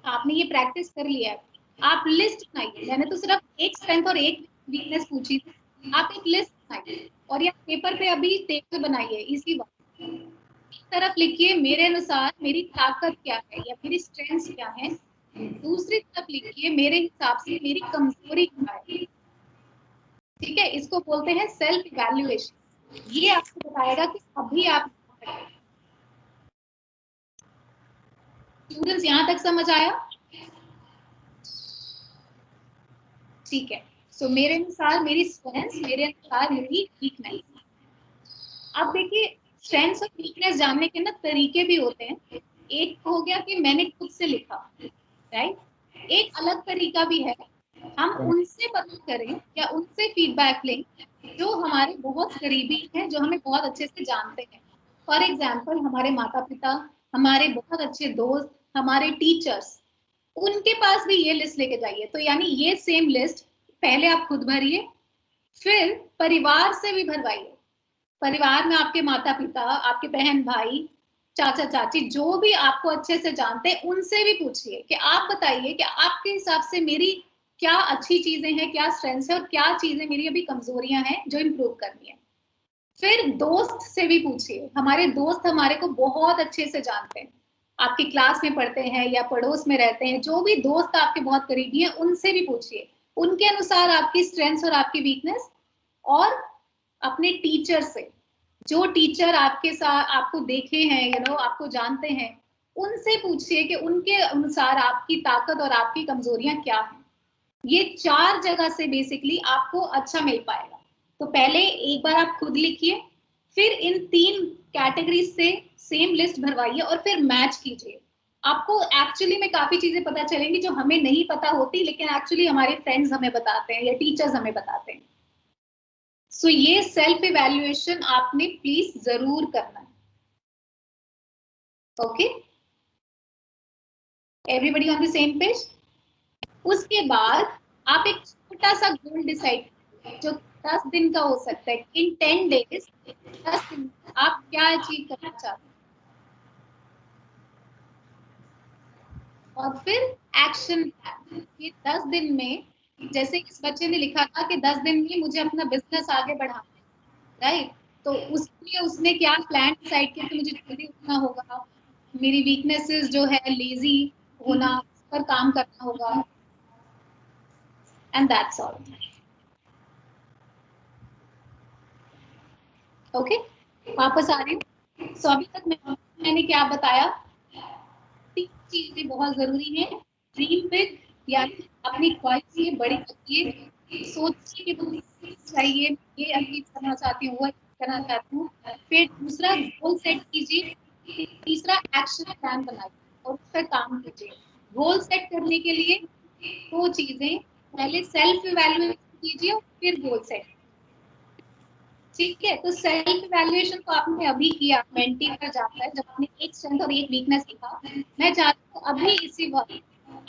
आपने ये प्रैक्टिस कर लिया है, आप लिस्ट बनाइए। मैंने तो सिर्फ एक स्ट्रेंथ और एक वीकनेस पूछी थी, आप एक लिस्ट बनाइए और या पेपर पे अभी टेबल बनाइए। इसी बात एक तरफ लिखिए मेरे अनुसार मेरी ताकत क्या है या मेरी स्ट्रेंथ क्या है, दूसरी तरफ लिखिए मेरे हिसाब से मेरी कमजोरी क्या है। ठीक है, इसको बोलते हैं सेल्फ इवैल्यूएशन। ये आपको बताएगा कि अभी आप स्टूडेंट्स यहाँ तक समझ आया? ठीक है, सो मेरे अनुसार मेरी स्ट्रेंथ, मेरे अनुसार मेरी वीकनेस। अब देखिए स्ट्रेंथ्स और वीकनेस जानने के ना तरीके भी होते हैं। एक हो गया कि मैंने खुद से लिखा, राइट, एक अलग तरीका भी है हम उनसे पता करें या उनसे फीडबैक लें जो हमारे बहुत करीबी हैं, जो हमें बहुत अच्छे से जानते हैं। फॉर एग्जाम्पल हमारे माता पिता, हमारे बहुत अच्छे दोस्त, हमारे टीचर्स, उनके पास भी ये लिस्ट लेके जाइए। तो यानी ये सेम लिस्ट पहले आप खुद भरिए, फिर परिवार से भी भरवाइए। परिवार में आपके माता पिता, आपके बहन भाई, चाचा चाची, जो भी आपको अच्छे से जानते हैं, उनसे भी पूछिए कि आप बताइए कि आपके हिसाब से मेरी क्या अच्छी चीजें हैं, क्या स्ट्रेंथ्स है और क्या चीजें मेरी अभी कमजोरियां हैं जो इम्प्रूव करनी है। फिर दोस्त से भी पूछिए, हमारे दोस्त हमारे को बहुत अच्छे से जानते हैं, आपकी क्लास में पढ़ते हैं या पड़ोस में रहते हैं, जो भी दोस्त आपके बहुत करीबी हैं उनसे भी पूछिए, उनके अनुसार आपकी स्ट्रेंथ्स और आपकी वीकनेस। और अपने टीचर से, जो टीचर आपके साथ आपको देखे हैं, आपको जानते हैं, उनसे पूछिए कि उनके अनुसार आपकी ताकत और आपकी कमजोरियां क्या हैं। ये 4 जगह से बेसिकली आपको अच्छा मिल पाएगा। तो पहले एक बार आप खुद लिखिए, फिर इन 3 कैटेगरीज से सेम लिस्ट भरवाइए और फिर मैच कीजिए। आपको एक्चुअली में काफी चीजें पता चलेंगी जो हमें नहीं पता होती, लेकिन एक्चुअली हमारे फ्रेंड्स हमें बताते हैं या टीचर्स हमें बताते हैं। सो ये सेल्फ इवैल्यूएशन आपने प्लीज जरूर करना है। Okay, everybody on the same page? उसके बाद आप एक छोटा सा गोल डिसाइड कीजिए जो 10 दिन का हो सकता है। इन 10 डेज 10 दिन आप क्या अचीव करना चाहते हैं, और फिर एक्शन प्लान। ये 10 दिन में, जैसे इस बच्चे ने लिखा था कि 10 दिन में मुझे अपना बिजनेस आगे बढ़ाना है, राइट, तो उसके उसने क्या प्लान डिसाइड किया कि मुझे जल्दी उठना होगा, मेरी वीकनेसेस जो है लेजी होना, उस पर काम करना होगा, एंड दैट्स ऑल। ओके, वापस आ रही हूँ। सो अभी तक मैंने क्या बताया? 3 चीजें बहुत जरूरी हैं। ड्रीम बिग, यानी अपनी ख्वाहिश ये बड़ी रखिए, सोचिए कि मुझे चाहिए, ये अचीव करना चाहती हूँ, वो अचीव करना चाहती हूँ। फिर दूसरा गोल सेट कीजिए, तीसरा एक्शन प्लान बनाइए और उस पर काम कीजिए। गोल सेट करने के लिए 2 चीजें, पहले सेल्फ इवैल्यूएशन कीजिए और फिर गोल सेट। ठीक है, तो सेल्फ इवैल्यूएशन तो आपने अभी किया, मेंटी पर जाता है जब आपने एक स्ट्रेंथ और एक वीकनेस लिखा। मैं चाहती हूँ अभी इसी वक्त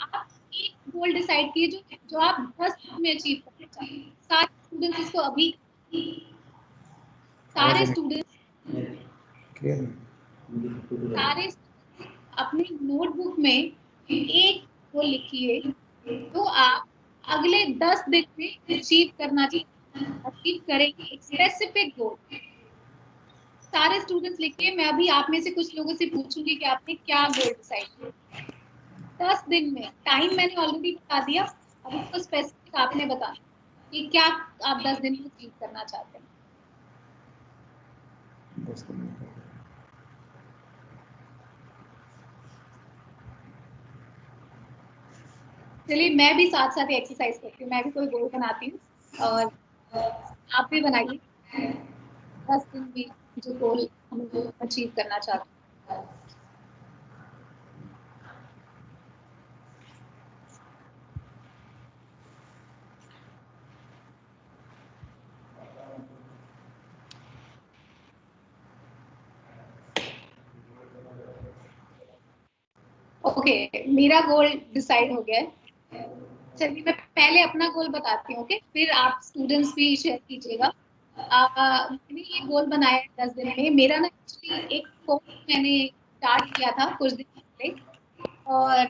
आप एक गोल डिसाइड कीजिए जो आप 10 दिन में अचीव करना चाहते हैं। सारे स्टूडेंट्स इसको अभी, सारे स्टूडेंट्स अपने नोटबुक में एक गोल लिखिए जो आप अगले 10 दिन में अचीव करना चाहते हैं, अचीव करेंगे। एक स्पेसिफिक गोल सारे स्टूडेंट्स लिखिए। मैं अभी आप में से कुछ लोगों से पूछूंगी कि आपने क्या गोल डिसाइड किया 10 दिन में। टाइम मैंने ऑलरेडी बता दिया, अब इसको स्पेसिफिक आपने बताना कि क्या आप 10 दिन में अचीव करना चाहते हैं। चलिए मैं भी साथ साथ एक्सरसाइज करती हूँ, मैं भी कोई गोल बनाती हूँ और आप भी बनाइए 10 दिन में जो गोल हम अचीव करना चाहते हैं। ओके, मेरा गोल डिसाइड हो गया है। चलिए मैं पहले अपना गोल बताती हूँ, ओके, फिर आप स्टूडेंट्स भी शेयर कीजिएगा। मैंने ये गोल बनाया है 10 दिन में। मेरा ना एक्चुअली एक कोर्स मैंने स्टार्ट किया था कुछ दिन पहले, और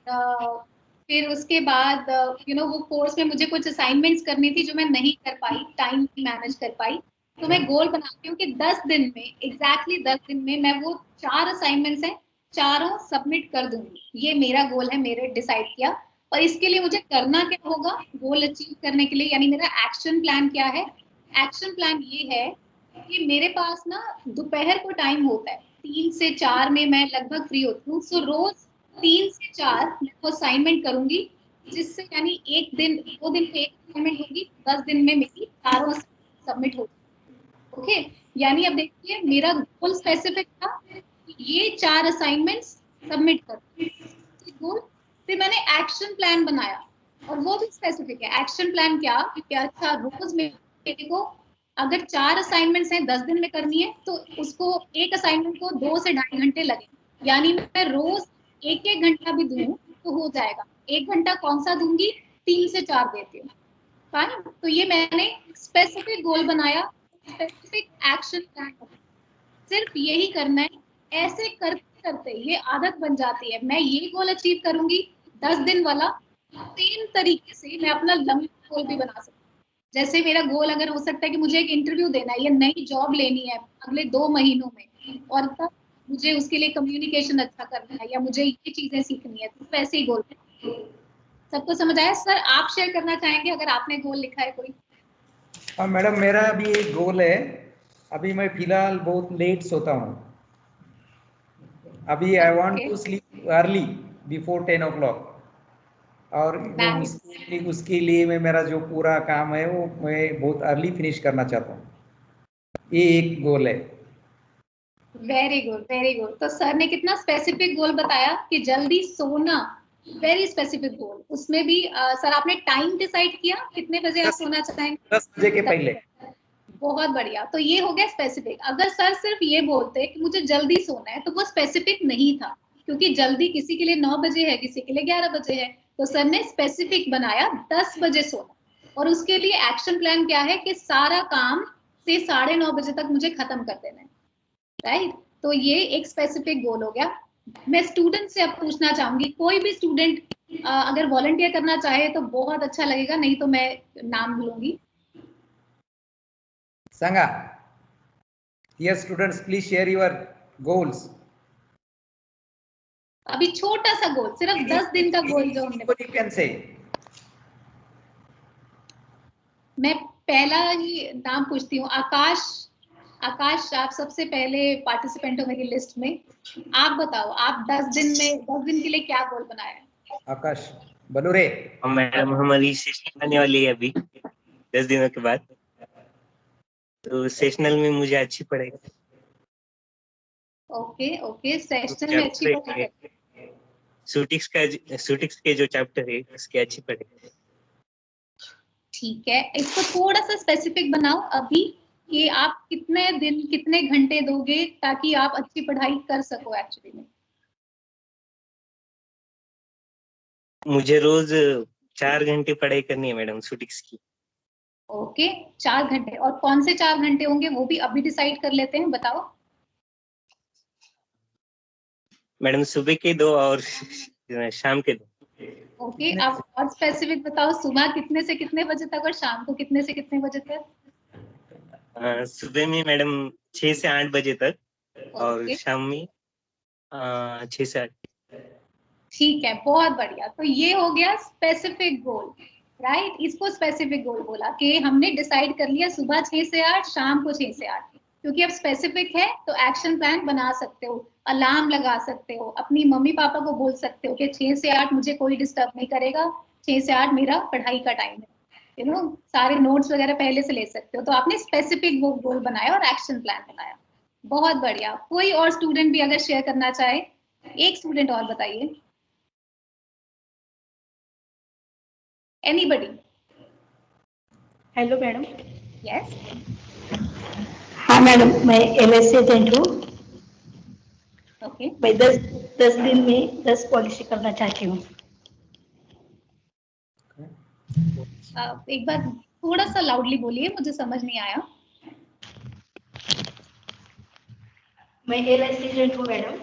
फिर उसके बाद वो कोर्स में मुझे कुछ असाइनमेंट्स करनी थी जो मैं नहीं कर पाई, टाइम नहीं मैनेज कर पाई। तो मैं गोल बनाती हूँ कि 10 दिन में, एग्जैक्टली 10 दिन में मैं वो 4 असाइनमेंट्स हैं, चारों सबमिट कर दूंगी। ये मेरा गोल है, मेरे डिसाइड किया। और इसके लिए मुझे करना क्या होगा गोल अचीव करने के लिए, यानी मेरा एक्शन प्लान क्या है? एक्शन प्लान ये है कि मेरे पास ना दोपहर को टाइम होता है, 3 से 4 में मैं लगभग फ्री होती हूँ। सो रोज 3 से 4 मैं वो असाइनमेंट करूंगी, जिससे यानी एक दिन 2 दिन में एक असाइनमेंट होगी, 10 दिन में मेरी चारों सबमिट होगी। ओके, यानी अब देखिए मेरा गोल स्पेसिफिक था कि ये 4 असाइनमेंट्स सबमिट कर गोल। फिर मैंने एक्शन प्लान बनाया और वो भी स्पेसिफिक है। एक्शन प्लान क्या कि अच्छा, रोज मेरे को अगर 4 असाइनमेंट्स हैं 10 दिन में करनी है, तो उसको एक असाइनमेंट को 2 से 2.5 घंटे लगे, यानी मैं रोज 1-1 घंटा भी दूं तो हो जाएगा। 1 घंटा कौन सा दूंगी, 3 से 4 देती हूँ। फाइन, तो ये मैंने स्पेसिफिक गोल बनाया, स्पेसिफिक एक्शन प्लान, सिर्फ यही करना है। ऐसे करते करते ये आदत बन जाती है। मैं ये गोल अचीव करूंगी 10 दिन वाला, सेम तरीके से मैं अपना लंबा गोल भी बना सकती हूँ। जैसे मेरा गोल अगर हो सकता है कि मुझे एक इंटरव्यू देना है या नई जॉब लेनी है अगले 2 महीनों में, और तब मुझे उसके लिए कम्युनिकेशन अच्छा करना है या मुझे ये चीजें सीखनी है, तो वैसे ही गोल। सबको समझ आया? सर आप शेयर करना चाहेंगे अगर आपने गोल लिखा है कोई? हाँ मैडम, मेरा अभी एक गोल है। अभी मैं फिलहाल बहुत लेट सोता हूँ। अभी I want to sleep early before 10 o'clock, और वो उसके लिए मैं, मेरा जो पूरा काम है वो मैं बहुत अर्ली फिनिश करना चाहता हूँ। ये एक गोल है। Very good, very good. तो सर ने कितना स्पेसिफिक गोल बताया कि जल्दी सोना, वेरी स्पेसिफिक गोल। उसमें भी सर आपने टाइम डिसाइड किया कितने बजे आप सोना चाहेंगे? 10 बजे के पहले। बहुत बढ़िया, तो ये हो गया स्पेसिफिक। अगर सर सिर्फ ये बोलते कि मुझे जल्दी सोना है, तो वो स्पेसिफिक नहीं था, क्योंकि जल्दी किसी के लिए 9 बजे है, किसी के लिए 11 बजे है। तो सर ने स्पेसिफिक बनाया 10 बजे सोना, और उसके लिए एक्शन प्लान क्या है कि सारा काम से 9:30 बजे तक मुझे खत्म कर देना है। राइट, तो ये एक स्पेसिफिक गोल हो गया। मैं स्टूडेंट से अब पूछना चाहूंगी, कोई भी स्टूडेंट अगर वॉलंटियर करना चाहे तो बहुत अच्छा लगेगा, नहीं तो मैं नाम लूंगी। Sangha, here students, please share your goals. अभी छोटा सा गोल, सिर्फ 10 दिन का गोल जो हमने। What you can say? मैं पहला ही नाम पूछती हूँ, आकाश। आकाश, आप सबसे पहले पार्टिसिपेंट हो मेरी लिस्ट में। आप बताओ, आप 10 दिन के लिए क्या गोल बनाया है? आकाश बलूरे। मैडम हमारी सेशनल आने वाली है अभी 10 दिनों के बाद, तो सेशनल में मुझे अच्छी पढ़ाई। ओके ओके, सेशनल में अच्छी पढ़ाई। सूटिक्स के जो चैप्टर है उसके अच्छी पढ़ाई। ठीक है, इसको थोड़ा सा स्पेसिफिक बनाओ अभी कि आप कितने दिन कितने घंटे दोगे ताकि आप अच्छी पढ़ाई कर सको एक्चुअली में। मुझे रोज 4 घंटे पढ़ाई करनी है मैडम सूटिक्स की। ओके, 4 घंटे। और कौन से 4 घंटे होंगे वो भी अभी डिसाइड कर लेते हैं, बताओ। मैडम सुबह के 2 और शाम के 2। ओके, आप और स्पेसिफिक बताओ, सुबह कितने से कितने बजे तक और शाम को कितने से कितने बजे तक? सुबह में मैडम 6 से 8 बजे तक और शाम में 6 से 8। ठीक है, बहुत बढ़िया। तो ये हो गया स्पेसिफिक गोल, राइट। इसको स्पेसिफिक गोल बोला कि हमने डिसाइड कर लिया सुबह 6 से 8, शाम को 6 से 8। क्योंकि अब स्पेसिफिक है तो एक्शन प्लान बना सकते हो, अलार्म लगा सकते हो, अपनी मम्मी पापा को बोल सकते हो कि 6 से 8 मुझे कोई डिस्टर्ब नहीं करेगा, 6 से 8 मेरा पढ़ाई का टाइम है। सारे नोट्स वगैरह पहले से ले सकते हो। तो आपने स्पेसिफिक गोल बनाया और एक्शन प्लान बनाया। बहुत बढ़िया। कोई और स्टूडेंट भी अगर शेयर करना चाहे, एक स्टूडेंट और बताइए। एनीबडी? Hello madam. यस। हाँ मैडम, मैं एमएससी एजेंट हूँ। ओके मैं 10 दिन में 10 पॉलिसी करना चाहती हूँ। एक बार थोड़ा सा लाउडली बोलिए, मुझे समझ नहीं आया। मैं LIC एजेंट हूँ मैडम।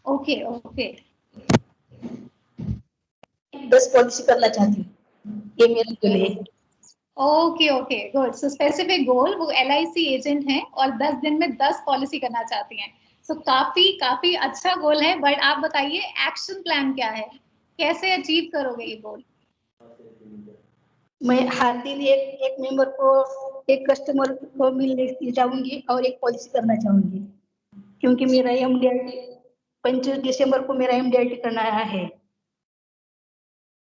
ओके ओके 10 पॉलिसी करना चाहती हूँ, ये मेरा गोल है। Okay okay good. So specific goal, वो LIC एजेंट हैं और 10 दिन में 10 पॉलिसी करना चाहती हैं। सो काफी काफी अच्छा गोल है, बट आप बताइए एक्शन प्लान क्या है, कैसे अचीव करोगे ये गोल? मैं हर दिन एक मेंबर को, एक कस्टमर को मिलने जाऊंगी और एक पॉलिसी करना चाहूंगी, क्योंकि मेरा MDRT 25 दिसंबर को मेरा MDRT करना है।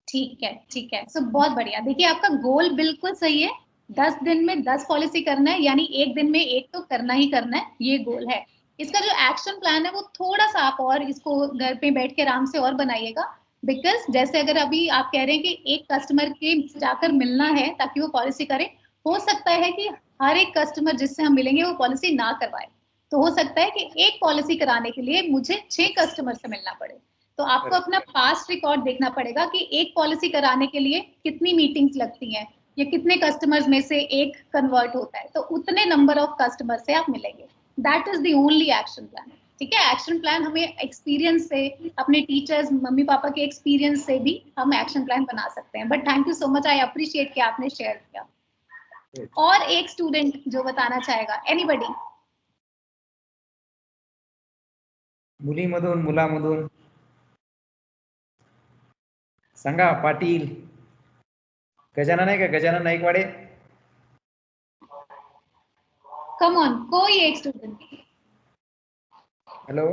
ठीक है। सो बहुत बढ़िया। देखिए आपका गोल बिल्कुल सही है, 10 दिन में 10 पॉलिसी करना है, यानी एक दिन में एक तो करना ही करना है, ये गोल है। इसका जो एक्शन प्लान है वो थोड़ा सा आप और इसको घर पे बैठ के आराम से और बनाइएगा, बिकॉज जैसे अगर अभी आप कह रहे हैं कि एक कस्टमर के जाकर मिलना है ताकि वो पॉलिसी करे, हो सकता है कि हर एक कस्टमर जिससे हम मिलेंगे वो पॉलिसी ना करवाए, तो हो सकता है कि एक पॉलिसी कराने के लिए मुझे 6 कस्टमर से मिलना पड़े। तो आपको अपना पास्ट रिकॉर्ड देखना पड़ेगा कि एक पॉलिसी कराने के लिए कितनी मीटिंग्स लगती हैं या कितने कस्टमर्स में से एक कन्वर्ट होता है, तो उतने नंबर ऑफ कस्टमर से आप मिलेंगे। That is the only action plan. ठीक है, एक्शन प्लान हमें एक्सपीरियंस से, अपने टीचर्स मम्मी पापा के एक्सपीरियंस से भी हम एक्शन प्लान बना सकते हैं। But thank you so much, I appreciate कि आपने शेयर किया। और एक स्टूडेंट जो बताना चाहेगा, एनीबडी? मुलीमधून मुलामधून सांगा। पाटील, गजानन आहे का? गजानन नाईकवाडे? कम ऑन, कोई एक स्टूडेंट। हेलो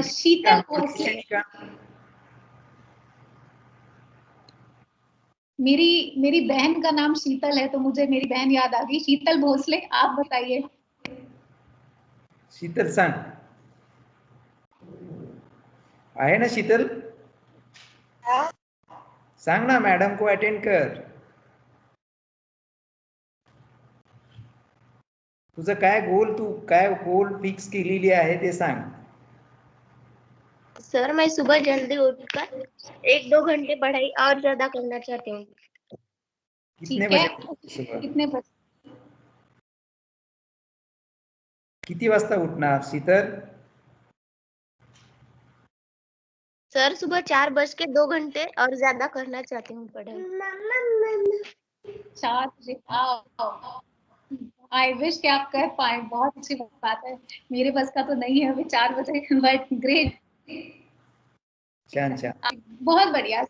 शीतल भोसले। मेरी बहन का नाम शीतल है, तो मुझे मेरी बहन याद आ गई। शीतल भोसले, आप बताइए। शीतल सांग, आहे ना शीतल? सांग ना, मॅडम को अटेंड कर. तुझं काय गोल, तू काय गोल फिक्स केलेली आहे ते सांग. सर मैं सुबह जल्दी उठकर 1-2 घंटे पढ़ाई और ज्यादा करना चाहती हूँ। कितने ठीक है, बजे सुबह? कितने बजे? किती वाजता उठणार शीतल? सर सुबह 4:02 और ज्यादा करना चाहती हूँ पढ़ाई। 4 बजे? आई विश कि आप कर पाए, बहुत अच्छी बात है। मेरे बस का तो नहीं है अभी 4 बजे, बट ग्रेट। छान छान, बहुत बढ़िया।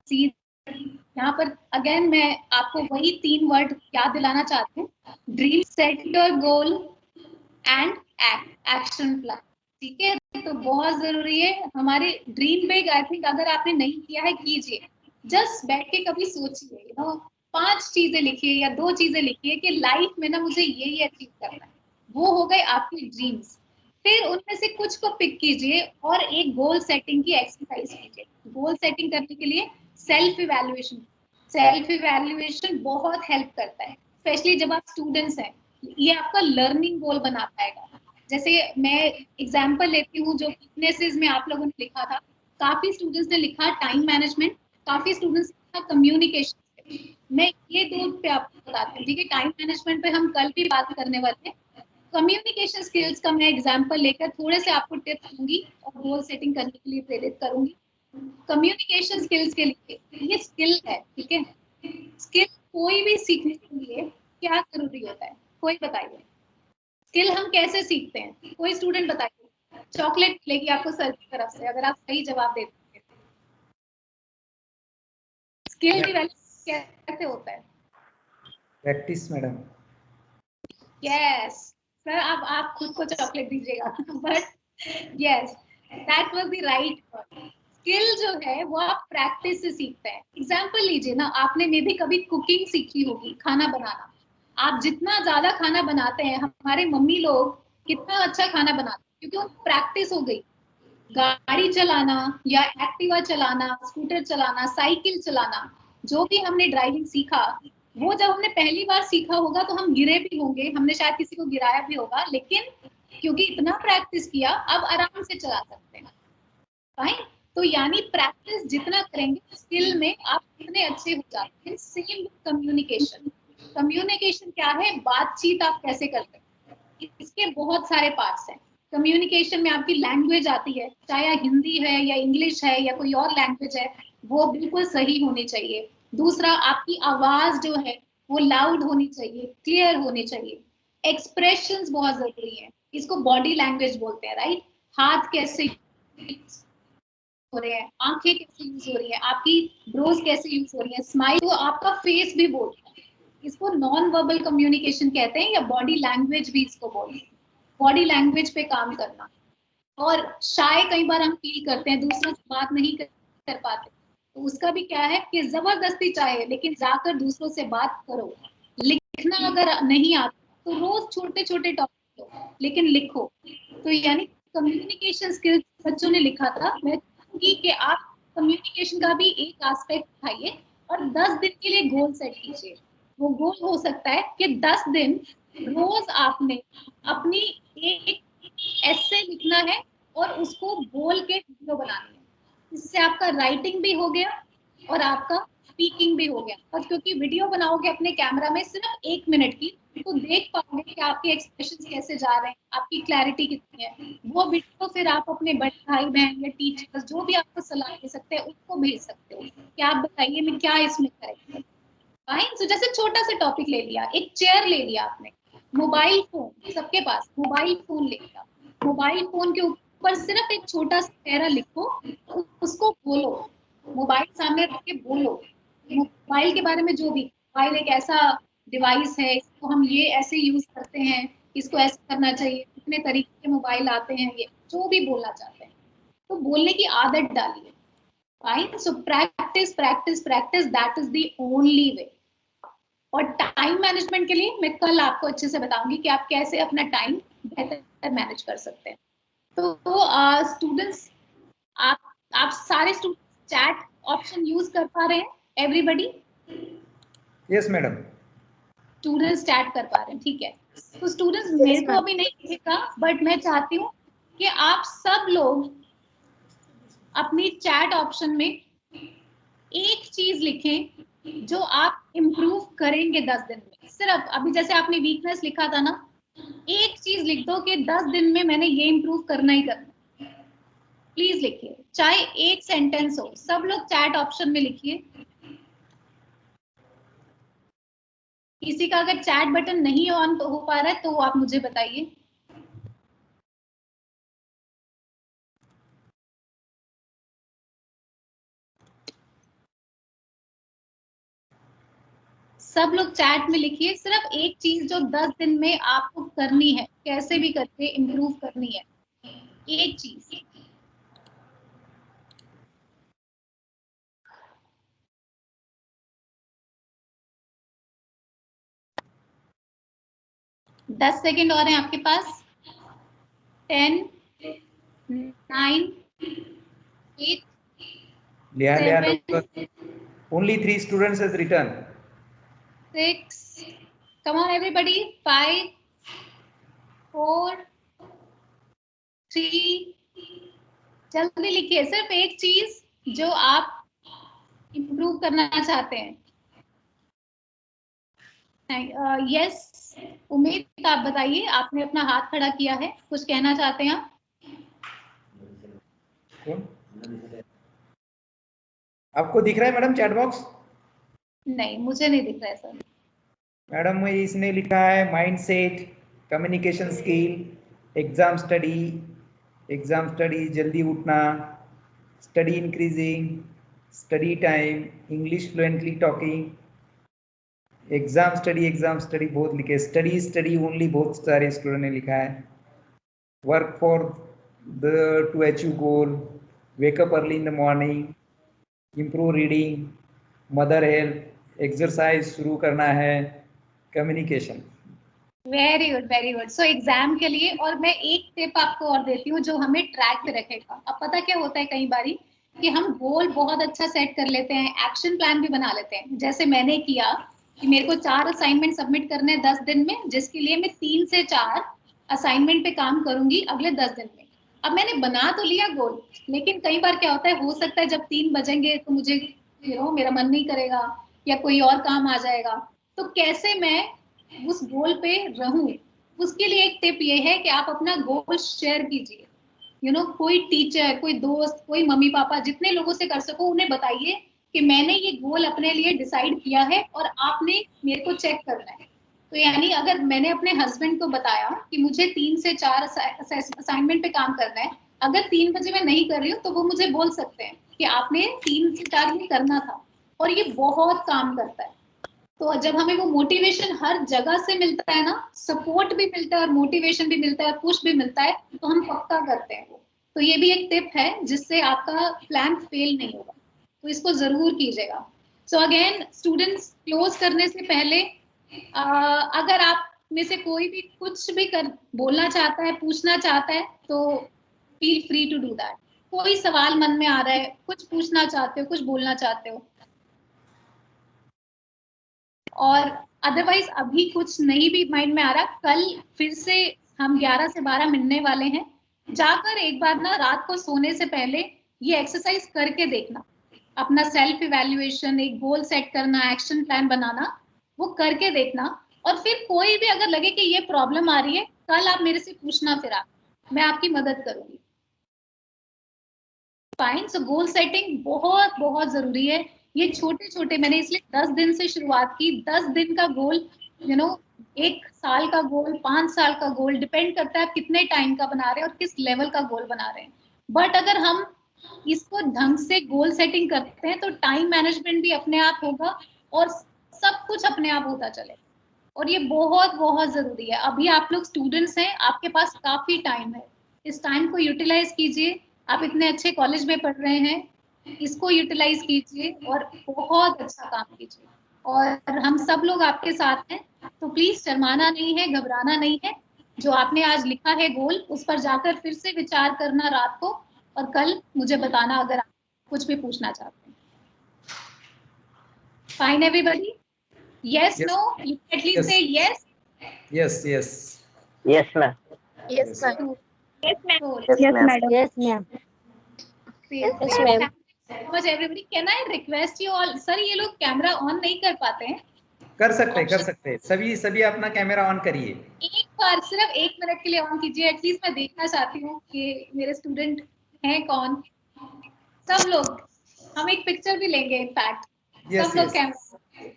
यहाँ पर अगेन मैं आपको वही 3 वर्ड याद दिलाना चाहती हूँ, dream, set your goal and action plan. ठीक है, तो बहुत जरूरी है। हमारे ड्रीम बिग, आई थिंक अगर आपने नहीं किया है कीजिए। जस्ट बैठ के कभी सोचिए, 5 चीजें लिखिए या 2 चीजें लिखिए कि लाइफ में ना मुझे ये अचीव करना है। वो हो गए आपकी ड्रीम्स। फिर उनमें से कुछ को पिक कीजिए और एक गोल सेटिंग की एक्सरसाइज कीजिए। गोल सेटिंग करने के लिए सेल्फ इवैल्यूएशन बहुत हेल्प करता है, स्पेशली जब आप स्टूडेंट्स हैं। ये आपका लर्निंग गोल बना पाएगा। जैसे मैं एग्जांपल लेती हूँ, जो वीकनेसेस में आप लोगों ने लिखा था, काफी स्टूडेंट्स ने लिखा टाइम मैनेजमेंट, काफी स्टूडेंट्स ने लिखा कम्युनिकेशन। मैं ये 2 पे आपको बताती हूँ। ठीक है, टाइम मैनेजमेंट पे हम कल भी बात करने वाले हैं। कम्युनिकेशन स्किल्स का मैं एग्जांपल लेकर थोड़े से आपको टिप्स दूंगी और गोल सेटिंग करने के लिए प्रेरित करूंगी। कम्युनिकेशन स्किल्स के लिए ये स्किल है। ठीक है, स्किल कोई भी सीखने के लिए क्या जरूरी होता है, कोई बताइए। स्किल हम कैसे सीखते हैं, कोई स्टूडेंट बताइए। चॉकलेट मिलेगी आपको सर की तरफ से अगर आप सही जवाब देते हैं। स्किल डेवलप कैसे होता है? Practice madam. यस सर, अब आप खुद को चॉकलेट दीजिएगा, but yes that was the right word. Skill जो है वो आप प्रैक्टिस से सीखते हैं। एग्जाम्पल लीजिए ना, आपने मे भी कभी कुकिंग सीखी होगी, खाना बनाना। आप जितना ज्यादा खाना बनाते हैं, हमारे मम्मी लोग कितना अच्छा खाना बनाते हैं, क्योंकि वो प्रैक्टिस हो गई। गाड़ी चलाना या एक्टिवा चलाना, स्कूटर चलाना, साइकिल चलाना, जो भी हमने ड्राइविंग सीखा, वो जब हमने पहली बार सीखा होगा तो हम गिरे भी होंगे, हमने शायद किसी को गिराया भी होगा, लेकिन क्योंकि इतना प्रैक्टिस किया अब आराम से चला सकते हैं। फाइन। तो यानी प्रैक्टिस जितना करेंगे स्किल में आप इतने अच्छे हो जाते हैं। Same communication. कम्युनिकेशन क्या है? बातचीत आप कैसे करते हैं, इसके बहुत सारे पार्ट्स हैं। कम्युनिकेशन में आपकी लैंग्वेज आती है, चाहे हिंदी है या इंग्लिश है या कोई और लैंग्वेज है, वो बिल्कुल सही होनी चाहिए। दूसरा, आपकी आवाज जो है वो लाउड होनी चाहिए, क्लियर होनी चाहिए। एक्सप्रेशंस बहुत जरूरी है, इसको बॉडी लैंग्वेज बोलते हैं, राइट? हाथ कैसे हो रहे हैं, आंखें कैसे यूज हो रही है, आपकी ब्रोज कैसे यूज हो रही है, स्माइल, तो आपका फेस भी बोलता है। इसको नॉन वर्बल कम्युनिकेशन कहते हैं या बॉडी लैंग्वेज भी इसको बोलते हैं। बॉडी लैंग्वेज पे काम करना। और शाय कई बार हम फील करते हैं, दूसरों से बात नहीं कर पाते, तो उसका भी क्या है कि जबरदस्ती चाहे लेकिन जाकर दूसरों से बात करो। लिखना अगर नहीं आता तो रोज छोटे छोटे टॉपिक लो लेकिन लिखो। तो यानी कम्युनिकेशन स्किल्स बच्चों ने लिखा था। मैं चाहूंगी कि आप कम्युनिकेशन का भी एक एस्पेक्ट उठाइए और 10 दिन के लिए गोल सेट कीजिए। वो गोल हो सकता है कि 10 दिन रोज आपने अपनी एक ऐसे लिखना है और उसको बोल के वीडियो बनानी है। इससे आपका राइटिंग भी हो गया और आपका स्पीकिंग भी हो गया। बस क्योंकि वीडियो बनाओगे अपने कैमरा में सिर्फ 1 मिनट की, तो देख पाओगे कि आपके एक्सप्रेशंस कैसे जा रहे हैं, आपकी क्लैरिटी कितनी है। वो वीडियो फिर आप अपने बड़े भाई बहन या टीचर्स जो भी आपको सलाह दे सकते हैं उनको भेज सकते हो कि आप बताइए मैं क्या इसमें करेक्ट करूं। फाइन। सो जैसे छोटा सा टॉपिक ले लिया, एक चेयर ले लिया आपने, मोबाइल फोन सबके पास मोबाइल फोन ले लिया, मोबाइल फोन के ऊपर सिर्फ एक छोटा सा पैरा लिखो, उसको बोलो, मोबाइल सामने रख के बोलो मोबाइल के बारे में जो भी। मोबाइल एक ऐसा डिवाइस है, इसको हम ये ऐसे यूज करते हैं, इसको ऐसे करना चाहिए, कितने तरीके के मोबाइल आते हैं, ये जो भी बोलना चाहते हैं तो बोलने की आदत डालिए। Fine. So practice practice practice, that is the only way. और टाइम मैनेजमेंट के लिए मैं कल आपको अच्छे से बताऊंगी कि आप कैसे अपना टाइम बेहतर मैनेज कर सकते हैं। तो स्टूडेंट्स, आप सारे स्टूडेंट्स चैट ऑप्शन यूज कर पा रहे हैं? Everybody? Yes madam. Students chat कर पा रहे हैं, ठीक है। तो स्टूडेंट्स मेरे को अभी नहीं दिखेगा, बट मैं चाहती हूँ कि आप सब लोग अपनी चैट ऑप्शन में एक चीज लिखें जो आप इम्प्रूव करेंगे 10 दिन में। सिर्फ अभी जैसे आपने वीकनेस लिखा था ना, एक चीज लिख दो कि 10 दिन में मैंने ये इम्प्रूव करना ही करना। प्लीज लिखिए, चाहे एक सेंटेंस हो। सब लोग चैट ऑप्शन में लिखिए। किसी का अगर चैट बटन नहीं ऑन हो पा रहा है तो आप मुझे बताइए। सब लोग चैट में लिखिए सिर्फ एक चीज जो 10 दिन में आपको करनी है, कैसे भी करके इम्प्रूव करनी है, एक चीज। दस सेकेंड और हैं आपके पास। 10, 9, 8, लिया 7, only 3 students has written. 6, come on everybody, 5, 4, 3, जल्दी लिखिए सिर्फ एक चीज जो आप इम्प्रूव करना चाहते हैं। यस उम्मीद, आप बताइए, आपने अपना हाथ खड़ा किया है, कुछ कहना चाहते हैं आप? आपको दिख रहा है मैडम चैट बॉक्स? नहीं, मुझे नहीं दिख रहा है सर। मैडम इसने लिखा है mindset, communication skill, exam study, जल्दी उठना, study increasing, study time, English fluently talking, exam study बहुत लिखे, स्टडी ओनली बहुत सारे स्टूडेंट ने लिखा है, work for to achieve goal, wake up early in the morning, improve reading, mother health, exercise शुरू करना है, communication. Very good very good. So exam के लिए, और मैं एक टिप आपको और देती हूँ जो हमें ट्रैक पे रखेगा। अब पता क्या होता है कई बारी कि हम गोल बहुत अच्छा सेट कर लेते हैं, एक्शन प्लान भी बना लेते हैं, जैसे मैंने किया कि मेरे को 4 असाइनमेंट सबमिट करने हैं 10 दिन में, जिसके लिए मैं 3 से 4 असाइनमेंट पे काम करूंगी अगले 10 दिन में। अब मैंने बना तो लिया गोल, लेकिन कई बार क्या होता है, हो सकता है जब 3 बजेंगे तो मुझे मेरा मन नहीं करेगा या कोई और काम आ जाएगा, तो कैसे मैं उस गोल पे रहूं, उसके लिए एक टिप ये है कि आप अपना गोल शेयर कीजिए। कोई टीचर, कोई दोस्त, कोई मम्मी पापा, जितने लोगों से कर सको उन्हें बताइए कि मैंने ये गोल अपने लिए डिसाइड किया है और आपने मेरे को चेक करना है। तो यानी अगर मैंने अपने हस्बैंड को बताया कि मुझे 3 से 4 असाइनमेंट पे काम करना है, अगर 3 बजे मैं नहीं कर रही हूँ तो वो मुझे बोल सकते हैं कि आपने 3 से 4 में करना था, और ये बहुत काम करता है। तो जब हमें वो मोटिवेशन हर जगह से मिलता है ना, सपोर्ट भी मिलता है और मोटिवेशन भी मिलता है, पुश भी मिलता है, तो हम पक्का करते हैं वो। तो ये भी एक टिप है जिससे आपका प्लान फेल नहीं होगा, तो इसको जरूर कीजिएगा। सो अगेन स्टूडेंट्स, क्लोज करने से पहले अगर आप में से कोई भी कुछ भी बोलना चाहता है, पूछना चाहता है, तो feel free to do that. कोई सवाल मन में आ रहा है, कुछ पूछना चाहते हो, कुछ बोलना चाहते हो, और अदरवाइज अभी कुछ नहीं भी माइंड में आ रहा, कल फिर से हम 11 से 12 मिलने वाले हैं। जाकर एक बार ना रात को सोने से पहले ये एक्सरसाइज करके देखना, अपना सेल्फ इवैल्यूएशन, एक गोल सेट करना, एक्शन प्लान बनाना, वो करके देखना। और फिर कोई भी अगर लगे कि ये प्रॉब्लम आ रही है, कल आप मेरे से पूछना, फिर मैं आपकी मदद करूंगी। फाइन। सो गोल सेटिंग बहुत बहुत जरूरी है। ये छोटे छोटे, मैंने इसलिए 10 दिन से शुरुआत की। 10 दिन का गोल, 1 साल का गोल, 5 साल का गोल, डिपेंड करता है आप कितने टाइम का बना रहे हैं और किस लेवल का गोल बना रहे हैं। बट अगर हम इसको ढंग से गोल सेटिंग करते हैं तो टाइम मैनेजमेंट भी अपने आप होगा और सब कुछ अपने आप होता चले, और ये बहुत बहुत जरूरी है। अभी आप लोग स्टूडेंट्स हैं, आपके पास काफी टाइम है, इस टाइम को यूटिलाइज कीजिए। आप इतने अच्छे कॉलेज में पढ़ रहे हैं, इसको यूटिलाइज कीजिए और बहुत अच्छा काम कीजिए। और हम सब लोग आपके साथ हैं, तो प्लीज शर्माना नहीं है, घबराना नहीं है। जो आपने आज लिखा है गोल, उस पर जाकर फिर से विचार करना रात को, और कल मुझे बताना अगर आप कुछ भी पूछना चाहते हैं। Fine everybody? Yes, Yes. no, you can at least Yes. say yes. Yes, yes. Yes, ma'am. Yes, ma'am. Yes, ma'am. Cool. Yes, madam. Yes, ma'am. Great. Yes, ma'am. Thank you so much, everybody. Can I request you all? Sir, ये लोग camera on नहीं कर पाते हैं। कर सकते हैं। सभी अपना कैमरा ऑन करिए। एक बार सिर्फ 1 मिनट के लिए ऑन कीजिए, एटलीस्ट मैं देखना चाहती हूँ कि मेरे स्टूडेंट हैं कौन। सब लोग, हम एक पिक्चर भी लेंगे इनफैक्ट। सब लोग camera.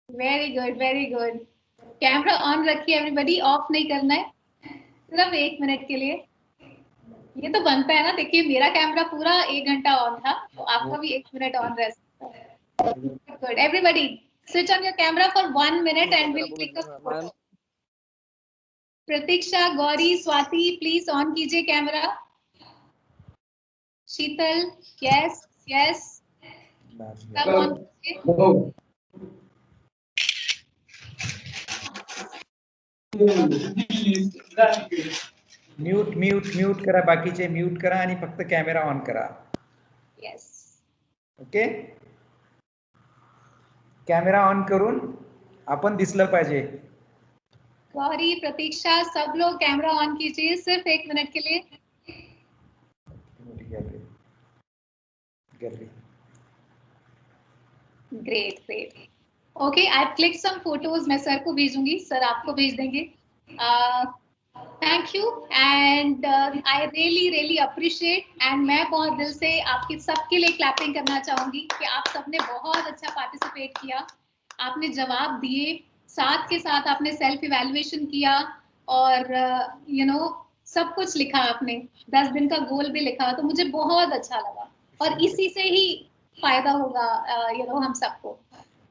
Very good, very good. Camera on रखिए एवरीबॉडी, ऑफ नहीं करना है, सिर्फ 1 मिनट के लिए। ये तो बनता है ना, देखिए मेरा कैमरा पूरा 1 घंटा ऑन था, तो आपका भी 1 मिनट ऑन रह सकता है। Good, everybody switch on your camera for 1 minute and will click a photo. Pratiksha, Gauri, Swati, please on कीजिए कैमरा। शीतल, यस यस, सब ऑन कीजिए। म्यूट करा, बाकीचे म्यूट करा आणि फक्त कॅमेरा ऑन करा. Yes, okay. कॅमेरा ऑन करून आपण दिसलं पाहिजे. गौरी, प्रतीक्षा, सब लोग कैमरा ऑन कीजिए सिर्फ 1 मिनट के लिए। Great great, okay, I click some photos, मैं सर को भेजूंगी, सर आपको भेज देंगे। Thank you and I really really appreciate, and मैं बहुत दिल से आपके सबके लिए क्लैपिंग करना चाहूंगी कि आप सबने बहुत अच्छा पार्टिसिपेट किया, आपने जवाब दिए, साथ के साथ आपने सेल्फ इवैल्यूएशन किया, और सब कुछ लिखा आपने, 10 दिन का गोल भी लिखा, तो मुझे बहुत अच्छा लगा, और इसी से ही फायदा होगा हम सबको।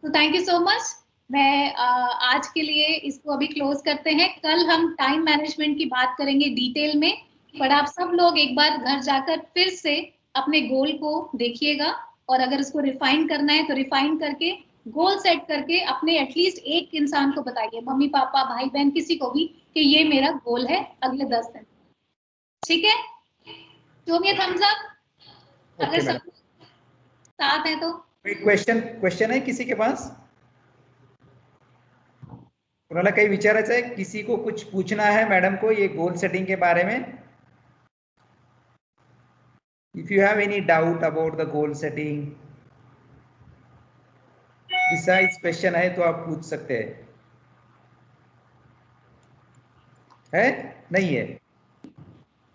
तो थैंक यू सो मच। मैं आज के लिए इसको अभी क्लोज करते हैं। कल हम टाइम मैनेजमेंट की बात करेंगे डिटेल में, पर आप सब लोग एक बार घर जाकर फिर से अपने गोल को देखिएगा, और अगर उसको रिफाइन करना है तो रिफाइन करके, गोल सेट करके अपने एटलीस्ट एक इंसान को बताइए, मम्मी पापा, भाई बहन, किसी को भी, कि ये मेरा गोल है अगले 10 दिन। ठीक है, तो ये थम्स अप अगर सब साथ है तो। कोई क्वेश्चन है किसी के पास? कोणाला काही विचारायचं आहे? किसी को कुछ पूछना है मैडम को ये गोल सेटिंग के बारे में? If you have any doubt about the goal setting, precise question है तो आप पूछ सकते हैं। है नहीं है?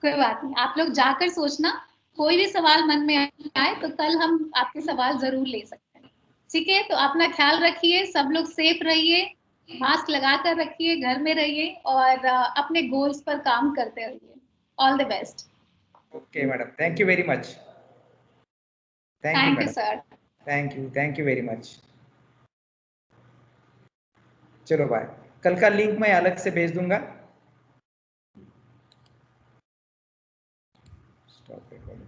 कोई बात नहीं, आप लोग जाकर सोचना, कोई भी सवाल मन में आए तो कल हम आपके सवाल जरूर ले सकते हैं। ठीक है, तो अपना ख्याल रखिए, सब लोग सेफ रहिए, मास्क लगा कर रखिए, घर में रहिए और अपने गोल्स पर काम करते रहिए। All the best. Okay madam, thank you very much. Thank you sir. Thank you very much. चलो बाय। कल का लिंक मैं अलग से भेज दूंगा। Stop recording.